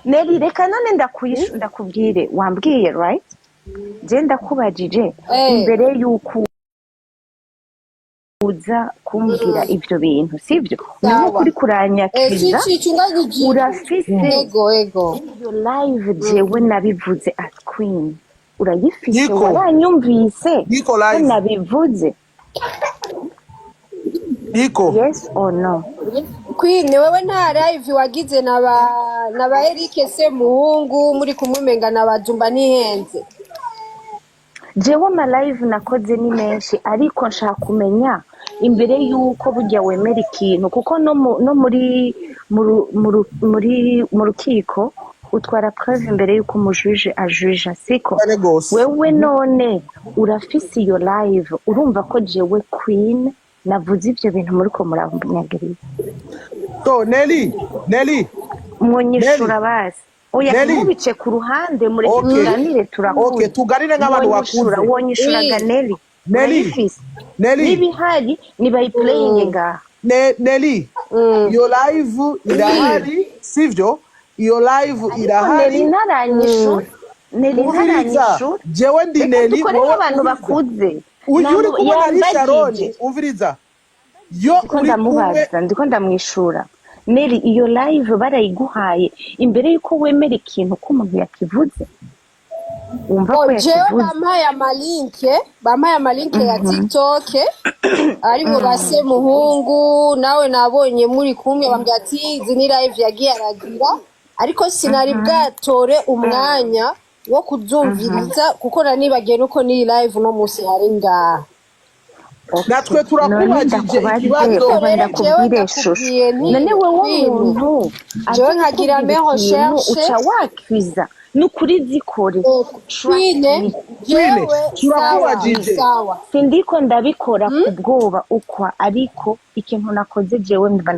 Neri reka none ndakubwire wambwiye right je ndakubajije imbere yuko uza kumbwira ibyo bintu sivyo niho kuri kuranyakiza urafise ego iyo live jewe nabivuze at queen urayifise waranyumvise ko nabivuze Niko yes or no Queen wewe nta live wagize na ba Eric Semuhungu muri kumumenga na bajumba nihenze jewe ama live nakoze ni menshi ariko nshaka kumenya imbere yuko burya wemera ikintu kuko no muri mu rukiko utwara preuve imbere yuko umujuje ajuja siko wewe none urafise iyo live urumva ko jewe queen navuze ibyo bintu muri ko muranyagiriza to Nelly mwonyishura basi oya mubice ku ruhande muri tuganire turakura okay tuganire nk'abantu bakura wonyishuraga Nelly nibihari nibayi playing nga Nelly yo live irahari sivyo iyo live irahari Nelly ntaranyishura jewe ndi Nelly wowe abantu bakuze uri kubona ari Sharon umviriza yo uri ndamubaza ndiko ndamwishura Nelly iyo live barayiguhaye imbere yuko wemera ikintu ko umuntu yakivuze umva ko yakivuze bampaye amalinke ya TikTok ariko base muhungu nawe nabonye muri kumwe bambye ati izi ni live yagiye aragira ariko sinari bwatore umwanya wo kuzumviriza kuko nanibagiye nuko ni live no musi hari ngaha natwe turakubajije ikibazo ndakubwire shusho none wowe umuntu jewe nkagira me recherche uca wakwiza nukuri zikore turakubajije sindiko ndabikora kubwoba ukwa ariko ikintu nakoze jewe mba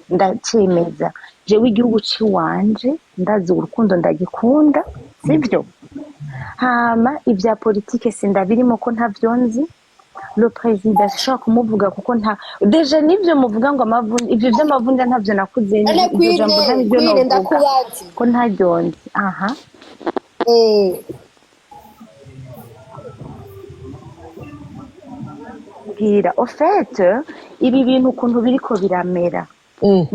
ndacemeza jewe igihugu ciwanje ndazi urukundo ndagikunda sivyo hama ibya politike sindabirimo ko ntavyonzi le président ashaka kumuvuga kuko nta deja nivyo muvuga ngo amavunja ivyo vy'amavunja ntavyo nakuze ibyo jambo ntabyo ndakubaza ko ntaryonze aha bwira au fait ibi bintu ukuntu biriko biramera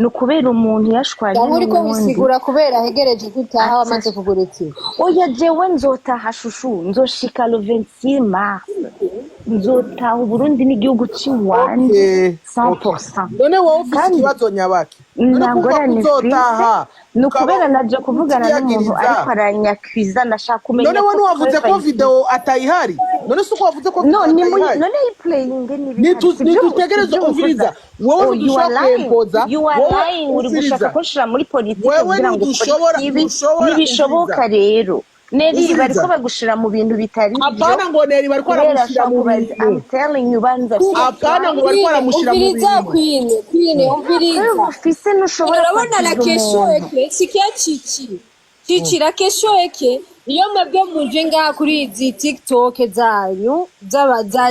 nukubera umuntu yashwanye n'undi ko bisigura kubera hegereje gutaha wamaze kugura iki oya jewe nzotaha shushu nzoshika le 26 mars nzotaha Burundi n'igihugu ciwanje 100% none wowe ufite ikibazo nyabaki nangorane uzotaha nukubera naje kuvugana n'umuntu ariko aranyakwiza ndashaka kumenya none wowe wavuze ko video atayihari none suko wavuze ko none i playing ni tutegereza umviriza wowe ushaka kwempoza you are lying uri gushaka koshira muri politike kugira ngo nibishoboka rero Neri bariko bagushira mu bintu bitari apana ngo Neri bariko baramushira mu bintu I'm telling you banza apana ngo bariko baramushira mu bintu Queen umviriza ufise nushobora urabona la question eke sikia chichi la question eke iyo mwebwe muje ngaha kuri izi TikTok zanyu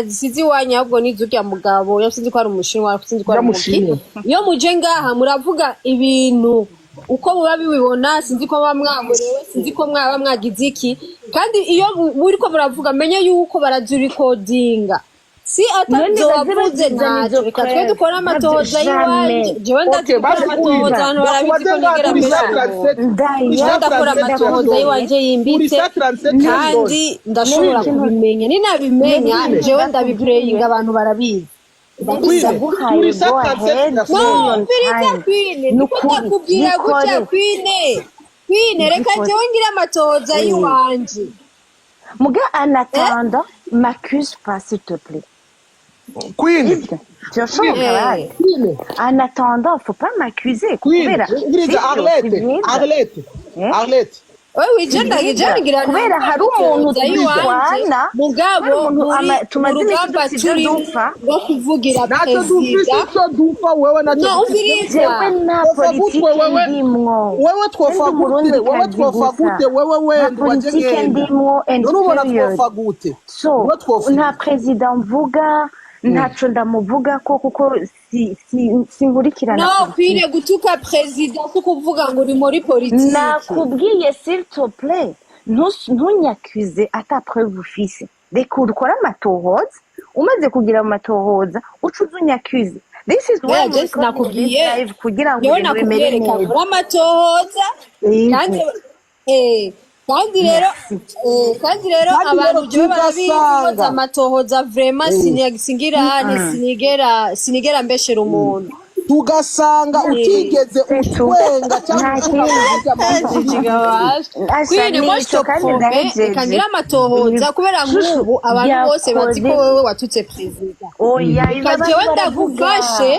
sizi wanya ahubwo nizurya mugabo yasinzi ko ari umushinwa sinzi ko ari umuki iyo muje ngaha muravuga ibintu uko muba bibibona sinzi ko mwamwagorewe sinzi ko mwaba mwagize iki kandi iyo muri ko muravuga menye yuko barazurikodinga si atazobavuze ntacyo reka twe dukora amatohoza y'iwanjye jewe ndakora amatohoza hano barabizi ko nigera mbere ndakora amatohoza y'iwanjye yimbitse kandi ndashobora kubimenya ninabimenya jewe ndabipureyinga abantu barabizi ndaguhaye go ahead nukubwira gutya Queen reka jewe ngira amatohoza y'iwanjye muga anatanda m'accuse pas s'il te plaît Queen tu changes en attendant faut pas m'accuser Arlette wewe ijana kubera hari umuntu tujwana mugabo tumaze iminsi dupfa no kuvugira perezida dupfa wewe na jewe na politiki ndimwo wewe twofa gute wewe wende politiki ndimwo none ubona twofa gute so nta perezida mvuga ntaco ndamuvuga ko kuko sinkurikirana no kwire gutuka president kukuvuga ngo uri muri politiki nakubwiye s'il te plaît ntunyakize ata preuve ufise reka ukora amatohoza umaze kugira amatohoza ucuze unyakize this is why nakubwiye kugira ngo bimere neza amatohoza kandi rero abantu byo barabizi amatohoza vraiment sinigera mbeshera umuntu tugasanga utigeze utwenga kwine mosto prove kangira amatohoza kubera nk'ubu abantu bose bazi ko wewe watutse president reka jewe ndagufashe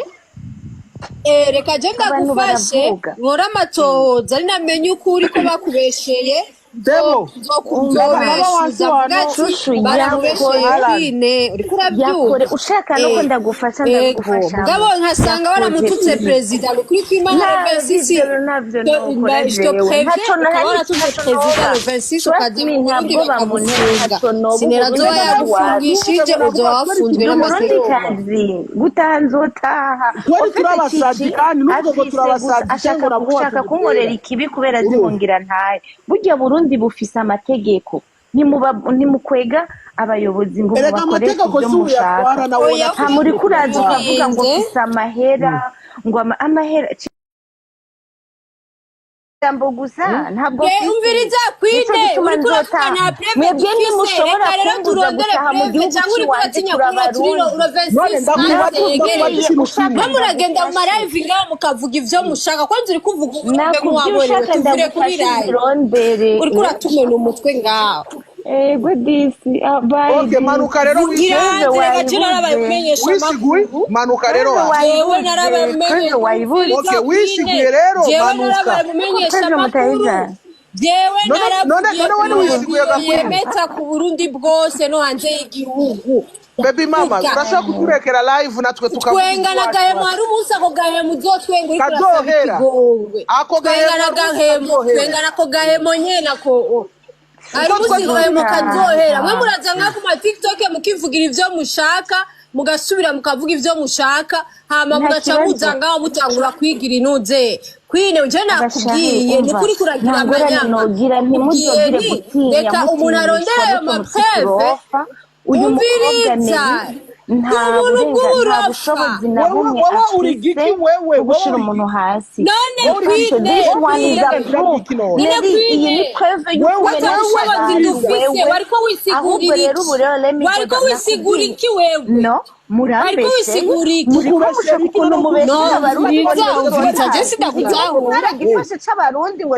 reka jewe ndagufashe nkora amatohoza ari namenye ukuri ko bakubesheye Debo, ushaka nuko ndagufasha ndagufasha ngabo nkasanga baramututse president kuri kwimana Revensis sinerazoba yagufungishije uzowafunzwe n'amategeko gutaha nzotaha ushaka kunkorera ikibi kubera zihungira ntaye burya Burundi bufise amategeko nimukwega abayobozi ngo bakoreshe ibyo mushaka nta muri kuraza ukavuga ngo ufise amahera ngo amahera jambo gusa ntabwo umviriza kwine uri kurakana preve dufise reka rero turondere preve cyangwa uri kuratinya kura turiro muragenda mu live ngaho mukavuga ivyo mushaka kwanza uri kuvuga ubumwe nk'uwaborewe tuvure kuri live uri kuratumena umutwe ngaho disi okay manuka rero manuka rero wewe narababimenyesha okay wisiguye rero manuka jewe narabyemeta ku Burundi bwose no hanze y'igihugu baby mama urashaka kuturekera live natwe tukavuga twengana gahemu hari umunsi ako gahemu uzotwenga uri kazohera ako twengana ko gahemu nyene ako ari muzigoye mukazohera mwe muraza nka ku ma TikTok mukivugira ivyo mushaka mugasubira mukavuga ivyo mushaka hama mugaca muzangaho mutangura kwigira inuze kwine nje nakubwiye ni kuri kuragira amanyanga ntimuzogire gutinya reka umuntu arondera ayo mapreve uyu mukobwa nta bushobozi na bumwe afise gushira umuntu hasi none kwine iyi ni preve y'uko wariko wisigura iki wewe no murambeshe murikubasha ukuntu mubeshe abarundi baragifashe c'abarundi ngo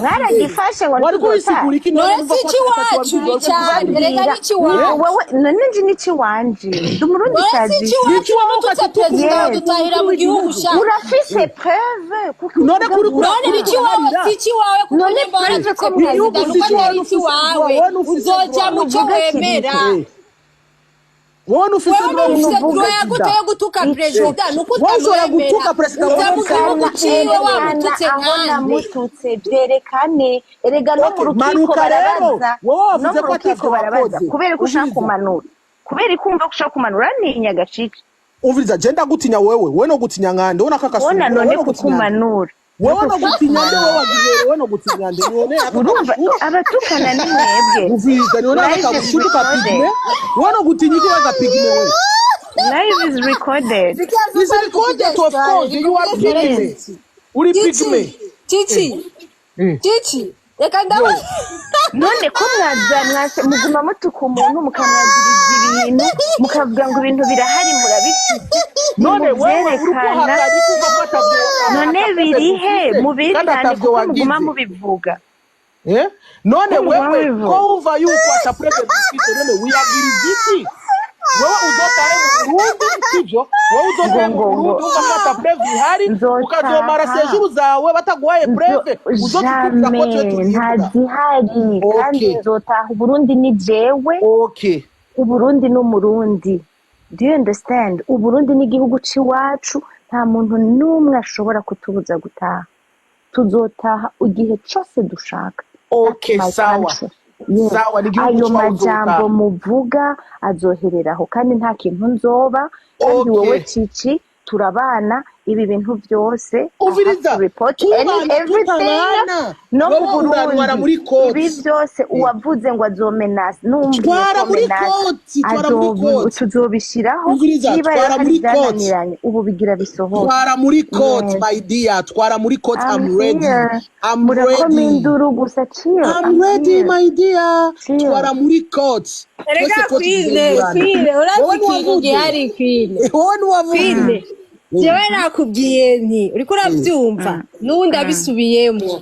baragifashe ngo wowe none nje niki wanje ndi umurundi kazi urafise preve none niki wawe none preve ko niki wawe uzoja muco wemera Wonu ufise droya guteye gutuka president gutuka president mututse byerekane erega no mu rukiko barabaza no mu rukiko barabaza kubera ko ushaka kumanura kubera ikumva ko ushaka kumanura ni inyagacika umviriza je ndagutinya wewe no gutinya nkande wona kakasubira none kukumanura wewe no gutinya nde wewe wagihera wewe no gutinya nde none urumva abatukana ni mwebwe umviriza none akagushuka pigme wewe no gutinya iki wagapigme wewe live is recorded of course you are pigme uri pigme Chichi reka ndawe none ko mwase muguma mutuka umuntu mukamwagiriza ibintu mukavuga ngo ibintu birahari murabifite none wewe urukuhakana none birihe mubirikane kuko muguma mubivuga none wewe ko uva yuko ata president ufite none wiyagiriza iki wewe uzotahe mu Burundi sivyo wewe uzotahe mu Burundi ugafata preve ihari ukazomara sejuru zawe bataguhaye preve uzotukuza ko twe tubivuga ntazihari kandi nzotaha Burundi ni jewe Uburundi n'umurundi do you understand Uburundi ni igihugu ciwacu nta muntu numwe ashobora kutubuza gutaha tuzotaha igihe cyose dushaka sawa sawa n'igihugu ayo cyawe majambo uzotaha. muvuga azohereraho kandi nta kintu nzoba kandi wowe Cici turabana ibi bintu byose Umviriza, tubana tutabana, no mu wowe uranwara muri Burundi koti. ibi byose uwavuze ngo azomenasa numviye Twara ko muri menasa koti, twara muri koti. tuzobishiraho Umviriza, niba twara hari muri koti. byananiranye ubu bigira bisohoka Twara muri court, Yes. my dear. Twara muri court. I'm ready. here I'm murakoma ready. induru gusa chill I'm ready, here. my dear. Chill. Twara muri court. Erega Twese court Queen, tuzegurana. Queen, urazi Wowe ikintu ntiwavuze. gihari Queen. Wowe ntiwavuze. Queen, jewe nakubwiye nti uriko uravyumva n'ubundi abisubiyemo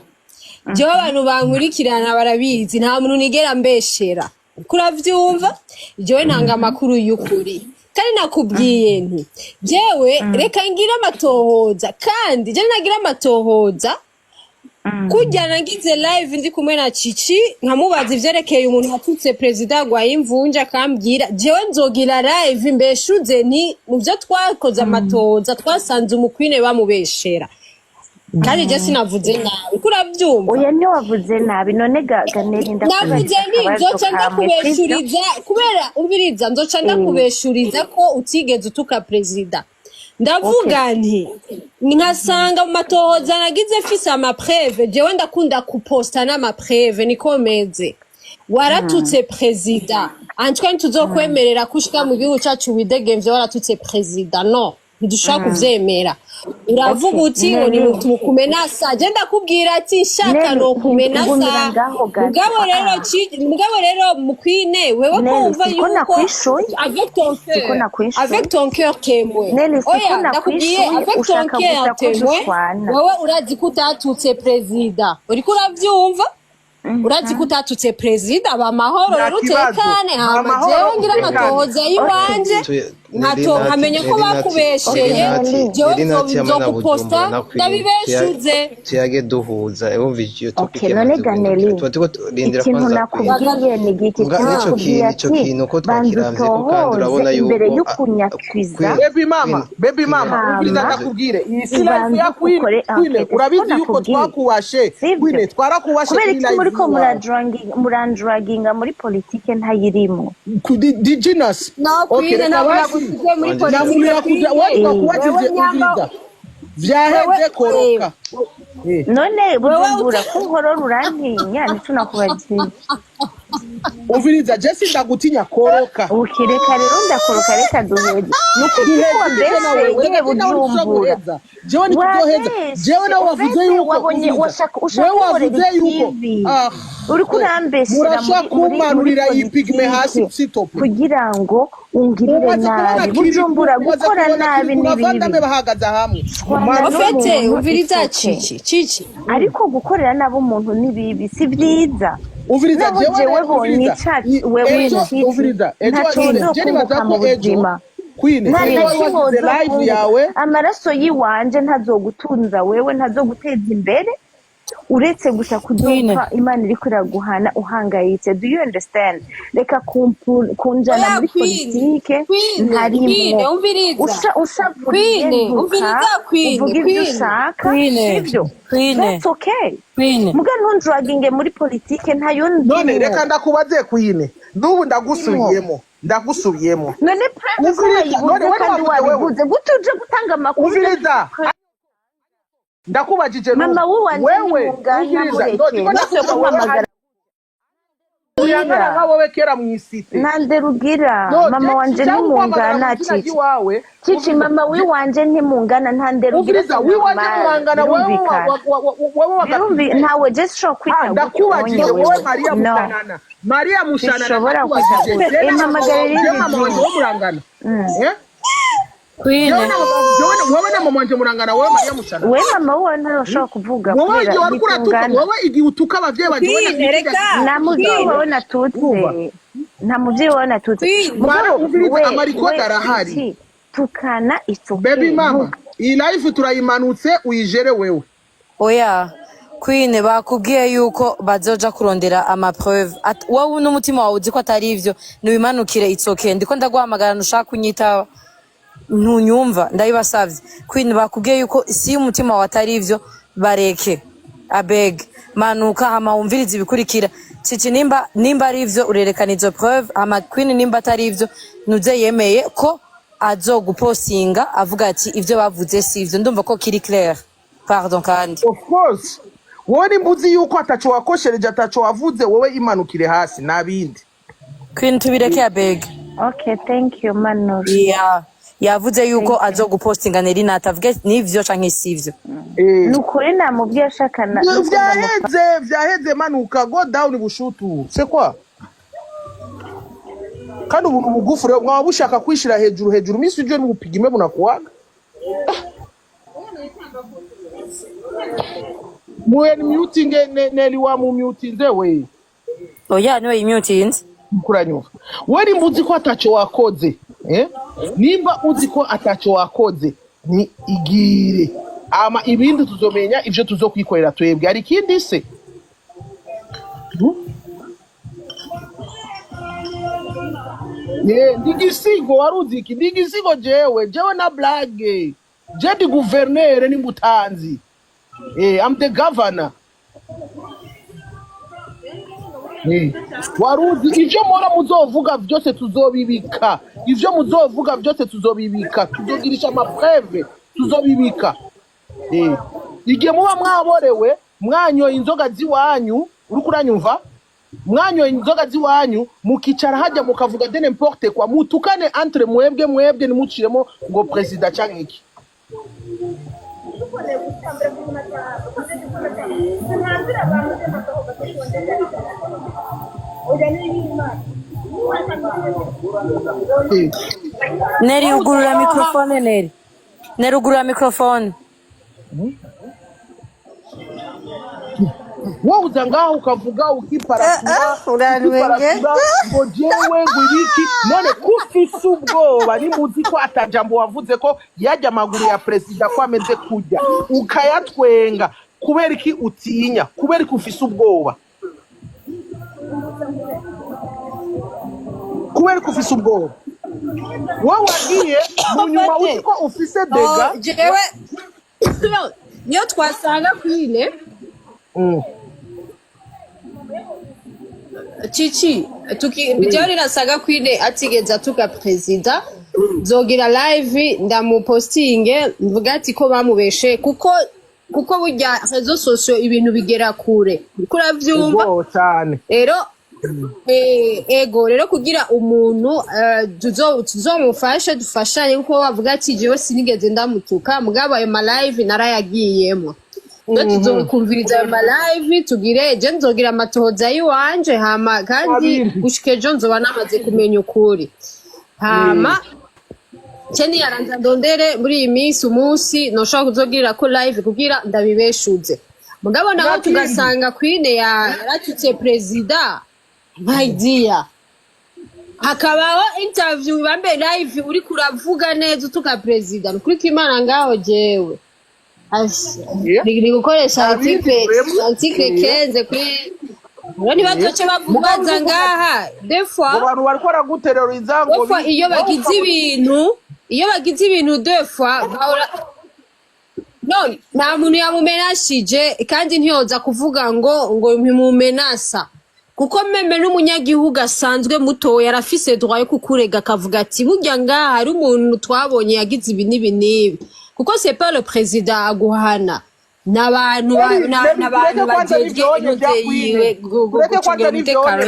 jewe abantu bankurikirana barabizi nta muntu nigera mbeshera uriko uravyumva jewe ntanga amakuru y'ukuri kandi nakubwiye nti jewe reka ngira amatohoza kandi je nagira amatohoza kujya nagize live ndi kumwe na Cici nkamubaza ivyerekeye umuntu watutse president gwa imvunja akambwira jewe nzogira live mbeshuze ni mu byo twakoze amatohoza twasanze umukwine bamubeshera kandi je sinavuze nabi kuravyumva oya ni wavuze nabi none ganeri navuze ni nzoca ndakubeshuriza kubera umviriza nzoca ndakubeshuriza ko utigeze utuka president ndavuga nti nkasanga mu matohoza nagize fise amapreve jewe ndakunda kuposta n'amapreve nikomeze waratutse president antwe ntuzokwemerera kushika mu gihugu cyacu widegemvye waratutse president no ntidushaka kuvyemera uravuga uti ngo ni mutu mukumenasa je ndakubwira ati shaka no kumenasa mugabo rero mukwine wewe ko umva yuko avec ton cœur témoin oya ndakubwiye avec ton cœur témoin wewe urazi ko utatutse president uriko uravyumva urazi ko utatutse president aba mahoro rero utekane hama jewe ngira amatohoza yiwanje nkamenya ko bakubesheye jewe nzokuposta ndabibeshuze tuyage duhuza wumvise iyo topic none ganeli ikintu nakubwiye ni giki ico kintu ko twakiramvye ko kandi urabona yuko imbere y'ukunyakwiza baby mama ubwiza ndakubwire iyi si life ya Queen urabizi yuko twakuwashe Queen twarakuwashe kubera iki muri ko murandraginga muri politike ntayirimo diginas okay muri politike wakuwajije ubwiza vyaheze koroka none bujumbura ko uhorora urantinya nico nakubagiye uviriza Jesse ndagutinya koroka ukireka rero ndakoroka reka duheze nuko mbese nyine bujumbura jewe nikudoheza jewe nawe wavuze yuko wewe wavuze yuko uri kurambeshira murashaka kumanurira iyi pigme hasi sitopu kugira ngo ungirire nabi bujumbura gukora nabi n'ibindi bahagaza hamwe ofete uviriza Cici ariko gukorera nabo umuntu nibibi si byiza uviriza jewe bonye wewe uviriza je nibaza ko ejo Queen wazize live yawe amaraso yiwanje ntazogutunza wewe ntazoguteza imbere uretse gusa kudumva Imana iri kuraguhana uhangayitse do you understand reka kunjana muri politike ntarimo ushavuriza uvuga ibyo ushaka sivyo that's okay muga ntundraginge muri politike ntayo none reka ndakubaze Queen n'ubu ndagusubiyemo none president kandi wabivuze gutuje gutanga amakuru uviriza ndakubajije mama wewe uyangana nka wowe kera mwisite nande rugira mama wanje ntimungana Cici mama wiwanje ntimungana ntande rugira wiwanje mungana wewe ntawe just show kwita ndakubajije wowe Maria Mushanana mama garerinde mama wanje wo murangana Queen wowe na mama wanje murangana wowe Maria Mushanana we mama wowe ntarashobora kuvuga wowe igihe utuka abavyeyi bagiye na muvyeyi wawe natutse nta muvyeyi wawe natutse amarikoda arahari tukana ito baby mama iyi life turayimanutse uyijere wewe oya Queen bakubwiye yuko bazoja kurondera amapreuve wowe n'umutima wawe uzi ko atari ivyo nibimanukire itsoke ndiko ndaguhamagara nushaka kunyita ntunyumva ndabibasavye Queen bakubwiye yuko si umutima wawe atari ivyo bareke abeg manuka hama wumviriza ibikurikira Cici nimba ari ivyo urerekana izo preuve ama Queen nimba atari ivyo nuze yemeye ko azogupostinga avuga ati ivyo bavuze si ivyo ndumva ko kiri clair. Pardon kandi. Of course. Wowe nimbuzi yuko ataco wakoshereje ataco wavuze wowe imanukire hasi nabindi. Queen tubireke ya beg. Okay, thank you Manor. Yeah. Yavuze yuko azogupostinga Nerina atavuge nivyo canke sivyo. Nukuri namubwiye ashakana. Vyaheze manuka go down bushutu. C'est quoi? Kandi ubu mugufu rero mwaba bushaka kwishira hejuru misi uje mupigime bunakuwaga. Mwe muting neli wa mu muting we. Oya niwe mutinze. Kuranyuka. Wari mbuzi ko ataco wakoze, nimba uzi ko ataco wakoze ni igire. Ama ibindi tuzomenya ivyo tuzokwikorera twebwe ari kindi se. Ndigisigo waruzi iki ndigisigo jewe na blague. Je di gouverneur ni mutanzi. I'm the governor. Waruzi ivyo mora muzovuga vyose tuzobibika. Ivyo muzovuga vyose tuzobibika. Tuzogirisha amapreve tuzobibika. Igihe muba mwaborewe mwanyoye inzoga ziwanyu uriko uranyumva mwanyoye inzoga ziwanyu mukicara hajya mukavuga de n'importe quoi mutukane entre mwebwe nimuciremo ngo president canke iki. Neri ugurura mikrofone Neri. Neri ugurura mikrofone. Wowe uzangaho ukavuga ukiparasura ngo jewe ngwiriki none kufise ubwoba nimuzi ko atajambo wavuze ko yajya amaguru ya president ko ameze kujya ukayatwenga kubera iki utinya kubera iki ufise ubwoba wowe wagiye mu nyuma uzi ko ufise dega jewe niyo twasanga kwine Cici bijyaho rirasaga kwine atigeza tuka president zogira live ndamupostinge mvuga ati ko bamubeshe kuko burya rezo socio ibintu bigera kure kuravyumva cyane rero ego rero kugira umuntu tuzomufashe dufashanye kuko bavuga ati jewe sinigeze ndamutuka mugabo ayo ma live narayagiyemo tuzokumviriza ayo ma live tugire je nzogira amatohoza yiwanje hama kandi gushika ejo nzoba namaze kumenya ukuri hama Cheni yaranza ndondere muri iyi minsi umunsi noshaka kuzogirira ko live kugira ndabibeshuze mugabo naho tugasanga Queen yaratutse president my dear hakabaho interview bambe live uri kuravuga neza utuka president kuri kimana ngaho jewe ni gukoresha article kenze kuri Nani batoche bavuga ngaha defwa abantu bariko raguteroriza ngo iyo bagize ibintu defwa none nta muntu yamumenashije kandi ntiyoza kuvuga ngo mpimumenasa kuko meme n'umunyagihugu asanzwe muto yarafise droit yo kukurega akavuga ati burya ngaha hari umuntu twabonye yagize ibi nibi kuko c'est pas le président aguhana n'abantu bagejwe inoteye gucungira umutekano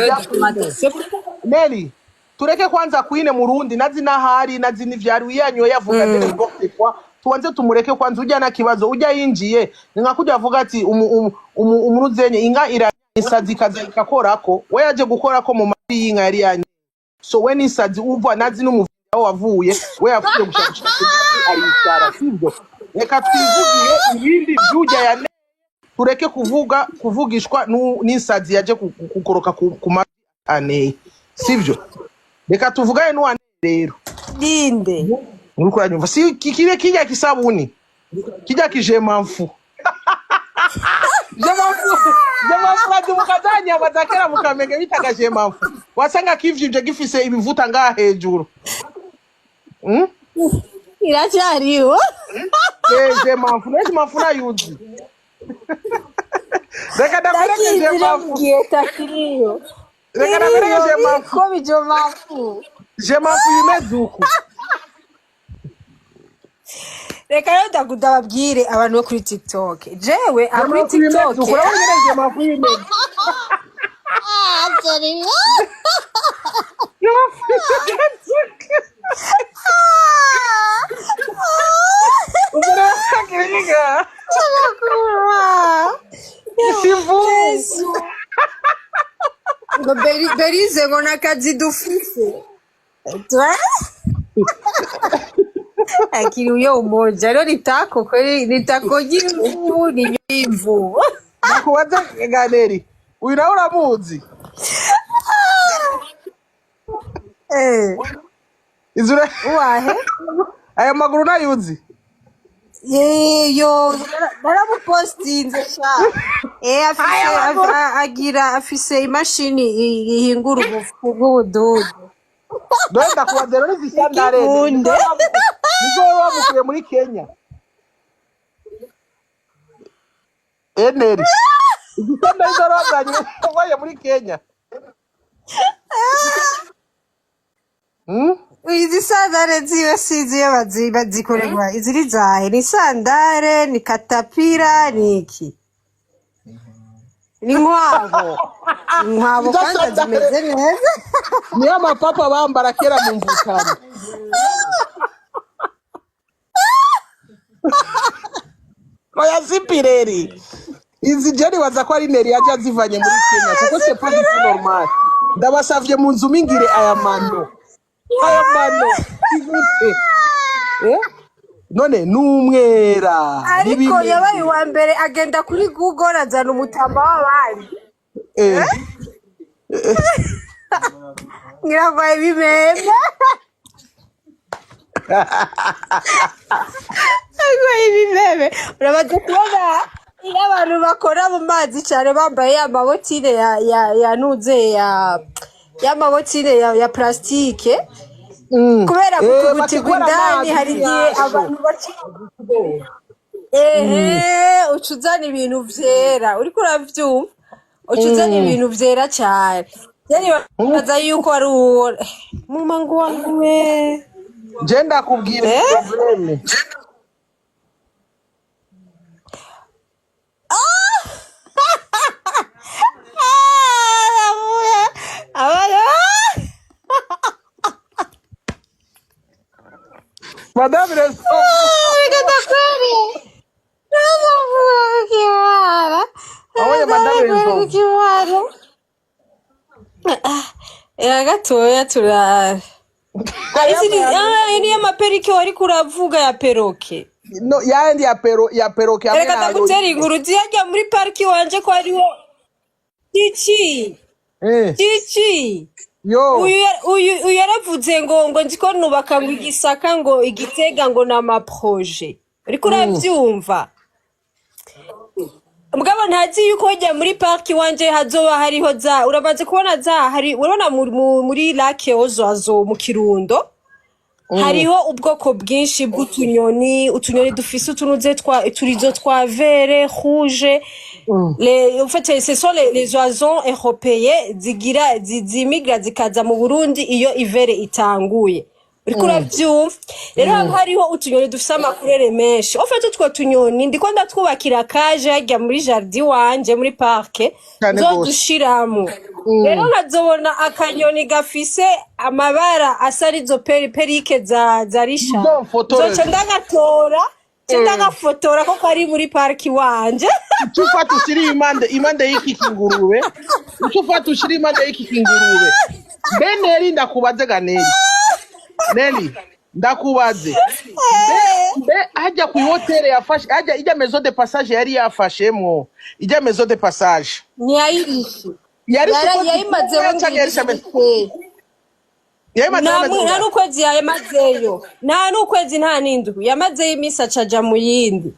Nelly tureke kwanza Queen Murundi nazi nahari nazi n'ivyari wiyanyoye yavuga n'importe quoi tuanze tumureke kwanza ujya na kibazo ujya yinjiye ningakuja avuga ati umuruzenye inga irasazi kaza ikakorako we yaje gukorako mu mari y'inka yari yanye so we nisazi uva nazi n'umuvuga wavuye we yavuye gushaka ari isara sibyo reka twivugiye ibindi byujya ya tureke kuvugishwa n'insazi yaje kukoroka ku mane sibyo reka tuvugane n'uwane rero dinde nuko uranyumva si kikire kijya kisabuni kijya kijemamfu jemamfu ati mukazanya bazakera mukamenge bitaga jemamfu wasanga kivye gifise ibivuta ngaha hejuru iracyariho jemamfu na yuzi Reka ndakuregeje mafu. Reka ndakuregeje mafu. Ko bijo mafu. Je mafu yimeduku. Reka rero ndababwire abantu bo kuri TikTok. Jewe kuri TikTok. Uravuga mafu yimeduku. Sorry. Ngo Berize ngo nakazi dufise. Akili uyo umoja leo nitako kweli nitakogira imvu ni imvu. Nakubaza ganeri. Uyu nawe uramuzi? Izure Wahe? aya maguru nayuzi? Yo naramupostinze sha. Afise imashini ihingura ubufu bw'ubududu. Doenda kubaza rero zisandare. Nizo wamukuye muri Kenya. Eneri. Zisandare zo wazanye waye muri Kenya. Izi sandare ziwe sizi bazikorerwa iziri zahe ni sandare ni katapira ni iki ni nkwabo kandi zimeze neza niyo amapapa bambara kera mu mvukano oya zipireri izi jeri waza ko ari neri yaje azivanye muri Kenya kuko c'est pas du tout normal ndabasavye mu nzu mingire aya mano igute none numwera ariko yabaye wa mbere agenda kuri Google azana umutamba w'abandi ngirabaye bimeme urabaza kubona iyo abantu bakora mu mazi cyane bambaye amabotine ya nuze ya mabotine ya plastike kubera gutugutirwa indani hari igihe abantu ucuzana ibintu vyera uriko uravyumva ucuzana ibintu vyera cyane yani baza yuko ari uwo mumangu wangu we je ndakubwira probleme Madame gatoya turara iri amaperike wari kuravuga ya peroke no yandi ya peroke reka ndakutera inkuru ziyajya muri pariki wanje ko hariho Cici uyu yaravuze ngo nziko nubaka ngo igisaka ngo igitega ngo n'amaproje ariko uravyumva mugabo ntazi yuko hajya muri pariki wanje hazoba hariho urabanze kubona hari urabona muri lake Ozoazo mu Kirundo hariho ubwoko bwinshi bw'utunyoni dufise utunuze turizo twa vert rouge en fait ce sont les oiseaux européens zimigra zikaza mu Burundi iyo ivere itanguye uriko uravyumva rero hariho utunyoni dufise amakurere menshi en fait utwo tunyoni ndiko ndatwubakira kaje hajya muri jardin wanje muri parke zo dushiramo rero nkazobona akanyoni gafise amabara asa arizo perike za risha zoca ndagatora ndagafotora ko kari muri parki wanje ufata ushiri imande y'iki kingurube ufata ushiri imande y'iki kingurube beneri ndakubaze ganeri Nelly ndakubaze hajya ku hotel yafashe hajya ijya maison de passage yari yafashemwo ijya maison de passage nyayirishe yayimaze nta n'ukwezi yamazeyo nta n'ukwezi nta n'indwi yamazeyo iminsi acaja mu yindi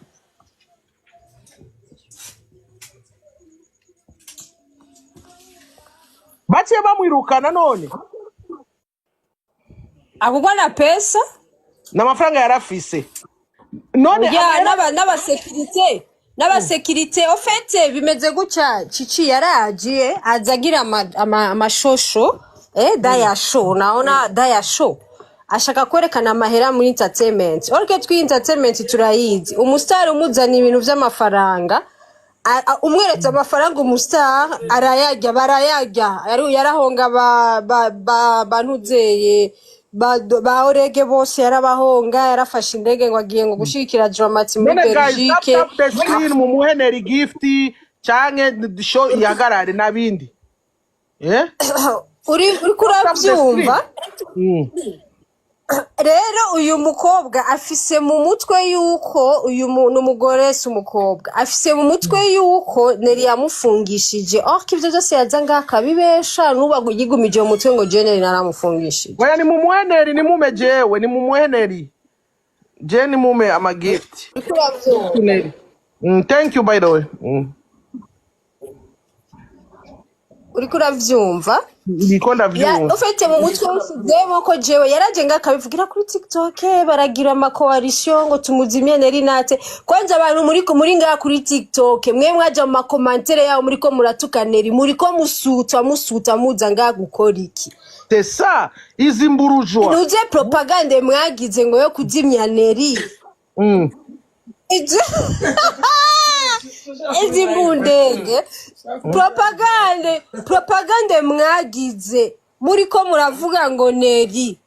baciye bamwirukana none akugwa na pesa n'amafaranga yarafise none n'abasekirite n'abasekirite ofete bimeze gutya Cici yaragiye azagira amashosho daya show naona daya show ashaka kwerekana amahera muri entertainment orke twi entertainment turayizi umustar umuzana ibintu vy'amafaranga umweretse amafaranga umustar arayarya barayarya yarahonga bantuzeye ba orege bose yarabahonga yarafashe indege ngo agiye ngo gushikira Dramati muri Belgique mu muheneri gift canke show ihagarare nabindi uri kuravyumva rero uyu mukobwa afise mu mutwe yuko uyu n'umugore si umukobwa afise mu mutwe yuko Neri yamufungishije kivyo byose yaza ngaka bibesha nuba yigumije mu mutwe ngo Neri naramufungishije oya ni mu muheneri ni mume jewe ni mu muheneri je ni mume ama gift thank you by the way uri kuravyumva ndiko ndavyumva ufite mu mutwe demo ko jewe yaraje ngakabivugira kuri TikTok baragira ama coalition ngo tumuzimye Neri nate kwanza abantu muri ngaha kuri TikTok mwe mwaje mu commentaire yawo muri ko muratuka Neri muri ko musuta muza ngaha gukora iki c'est ça izi mburujwa nuje propagande mwagize ngo yo kuzimya Neri izi mbundege propagande mwagize muri ko muravuga ngo Neri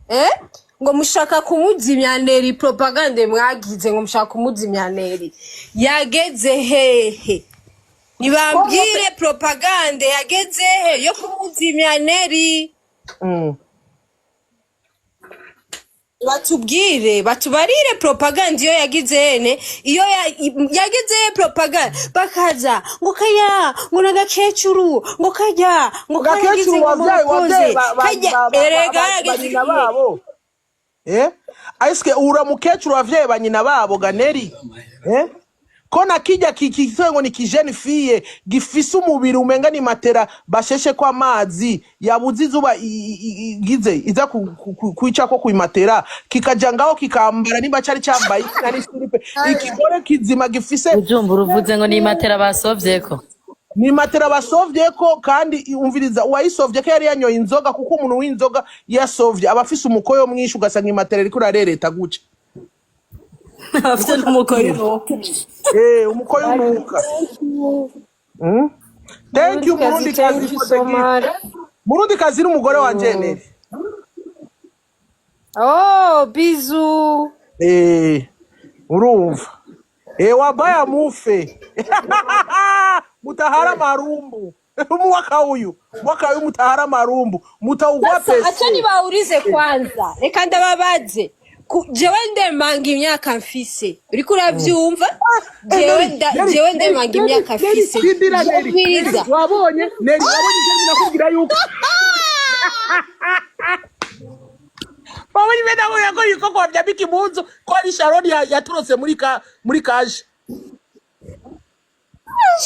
ngo mushaka kumuzimya Neri propagande mwagize ngo mushaka kumuzimya Neri yageze hehe nibambwire propagande yageze hehe yo kumuzimya Neri batubwire batubarire propaganda iyo yagize iyo yagize propaganda bakaza ngo kaya ngo nagakecuru ngo kajya ngo karagize ngo mukoze kajya erega banyina babo aiske ura mukecuru wavye banyina babo Neri kona kijya kikisengo ni kijeni fiye gifise umubiri umenga ni matera basheshe kwa mazi yabuzi zuba gize iza kuica ko kuimatera kikaja ngaho kikambara niba cyari cyambaye kandi siripe ikigore kizima gifise ujumba uruvuze ngo ni matera basovyeko ni matera basovyeko kandi umviriza uwayisovye ko yari yanyoye inzoga kuko umuntu w'inzoga yasovye abafise umukoyo mwinshi ugasanga imatera iri kurarereta guca afite umukoyo umukoyo nuka thank you Murundi kazi Murundi kazi n'umugore wanje Neri bizu urumva wabaya mufe mutahara marumbu mwaka uyu mutahara marumbu mutaugwa pesa acha nibaurize kwanza reka ndababaze jewe ndemanga imyaka mfise uriko uravyumva jewe ndemanga imyaka mfise wabonye Neri je nakubwira yuko wabonye benda ngo yako yuko kwa byabiki munzu ko ari Sharon yaturose muri kaje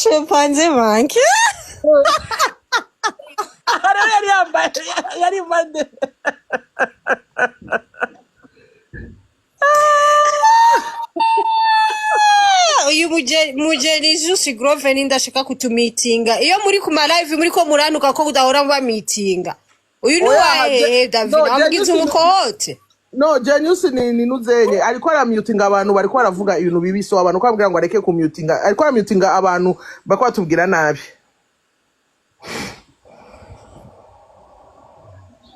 chimpanze manke yari mande uyu mujeri Juicy Grove ndashaka kutumitinga iyo muri ku live muri ko muranuka ko udahora mu meetinga uyu ni wae David amugize umukote no Genius ni nuzenye ariko ara mutinga abantu bari ko aravuga ibintu bibiso abantu kwambwira ngo areke ku mutinga ariko ara mutinga abantu bakwa tubwira nabi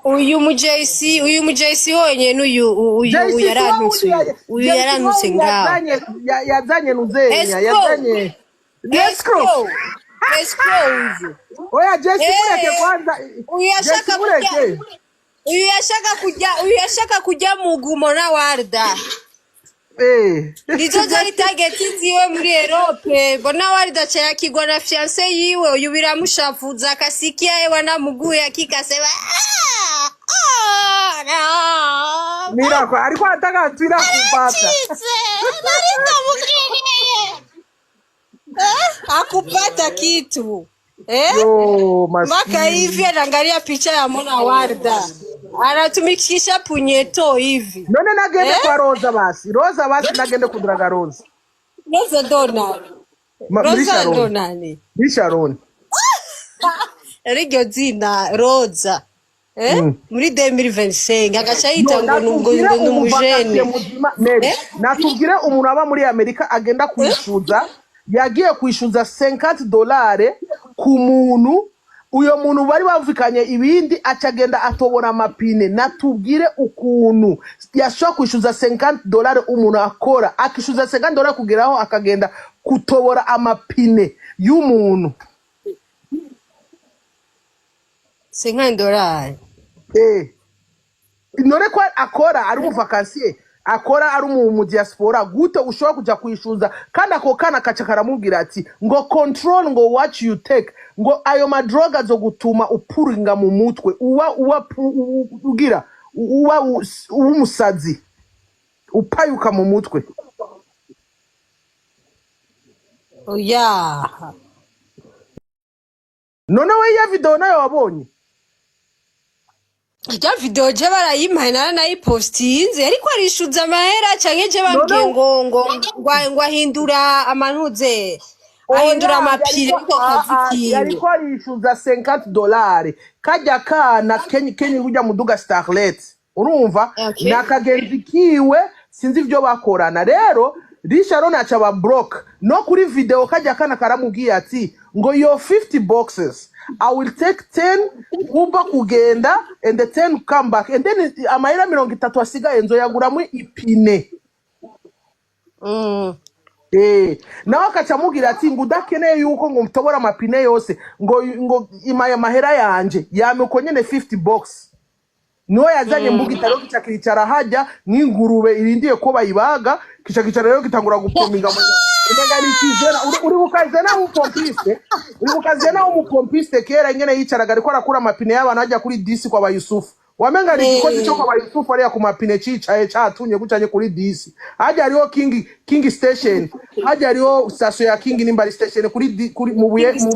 uyu mujesi honye n'uyu yaranutse ngaho yazanye nuzenya yazanye escrow oya Jesse mureke kwanza uyu yashaka kujya mu gumo na Warda nizo zari target ziwe muri Europe bona Warda cyakigwa na fiancé yiwe uyu biramushavuza akasikia yewe namuguye akikaseba Mirako ariko ataka twira kupata akupata kitu maka hivi anaangalia picha ya Mona Warda anatumikisha punyeto hivi none nagende kwa Rosa basi nagende kuduraga Rosa Donald Rosa ndo nani? Ni Sharon. Rigyo zina Rosa. Muri 2025 agaca yita ngo numujene. Natubwire umuntu aba muri Amerika agenda kwishuza yagiye kwishuza $50 ku muntu uyo muntu bari bavuvikanye ibindi acagenda atobora amapine. Natubwire ukuntu yashobora kwishuza $50 umuntu akora akishuza $50 kugeraho akagenda kutobora amapine y'umuntu. $50. None ko akora ari umuvakansiye akora ari mu diaspora gute ushobora kuja kwishuza kandi ako kana kaca karamubwira ati ngo control ngo what you take ngo ayo madroga zo gutuma upuringa mu mutwe ugira umusazi upayuka mu mutwe. Oya none we ya video nayo wabonye? Ya video je barayimpaye nayipostinze ariko arishuza amahera canke je babwiye ngo ahindura amantuze ahindura amapire ko kazikiwe yariko arishuza $50 kajya kana Kenny ujya muduga Starlet urumva nakagenzi kiwe sinzi ivyo bakorana. Rero Sharon acha ba broke no kuri video kajya kana karamubwiye ati ngo yo 50 boxes I will take 10 uba kugenda and the 10 come back and then amahera 30 asigaye nzo yaguramo ipine. Nawe akacamugira ati ngo udakeneye yuko ngo mutobora amapine yose ngo imaye mahera yanje yame uko nyene 50 box niwe yazanye mbugitaro kicara hajya nk'ingurube irindiye ko bayibaga kicara rero gitangura gupominga uri bukazena umupompiste kera ingene yicaraga ariko arakura amapine y'abantu hajya kuri disi kwa Bayusufu wamenga ni igikozi cyo kwa Bayusufu ariya ku mapine cicaye catunye gucanye kuri disi hajya hariho King Station hajya hariho station ya King Nimbari Station kuri mu buye mu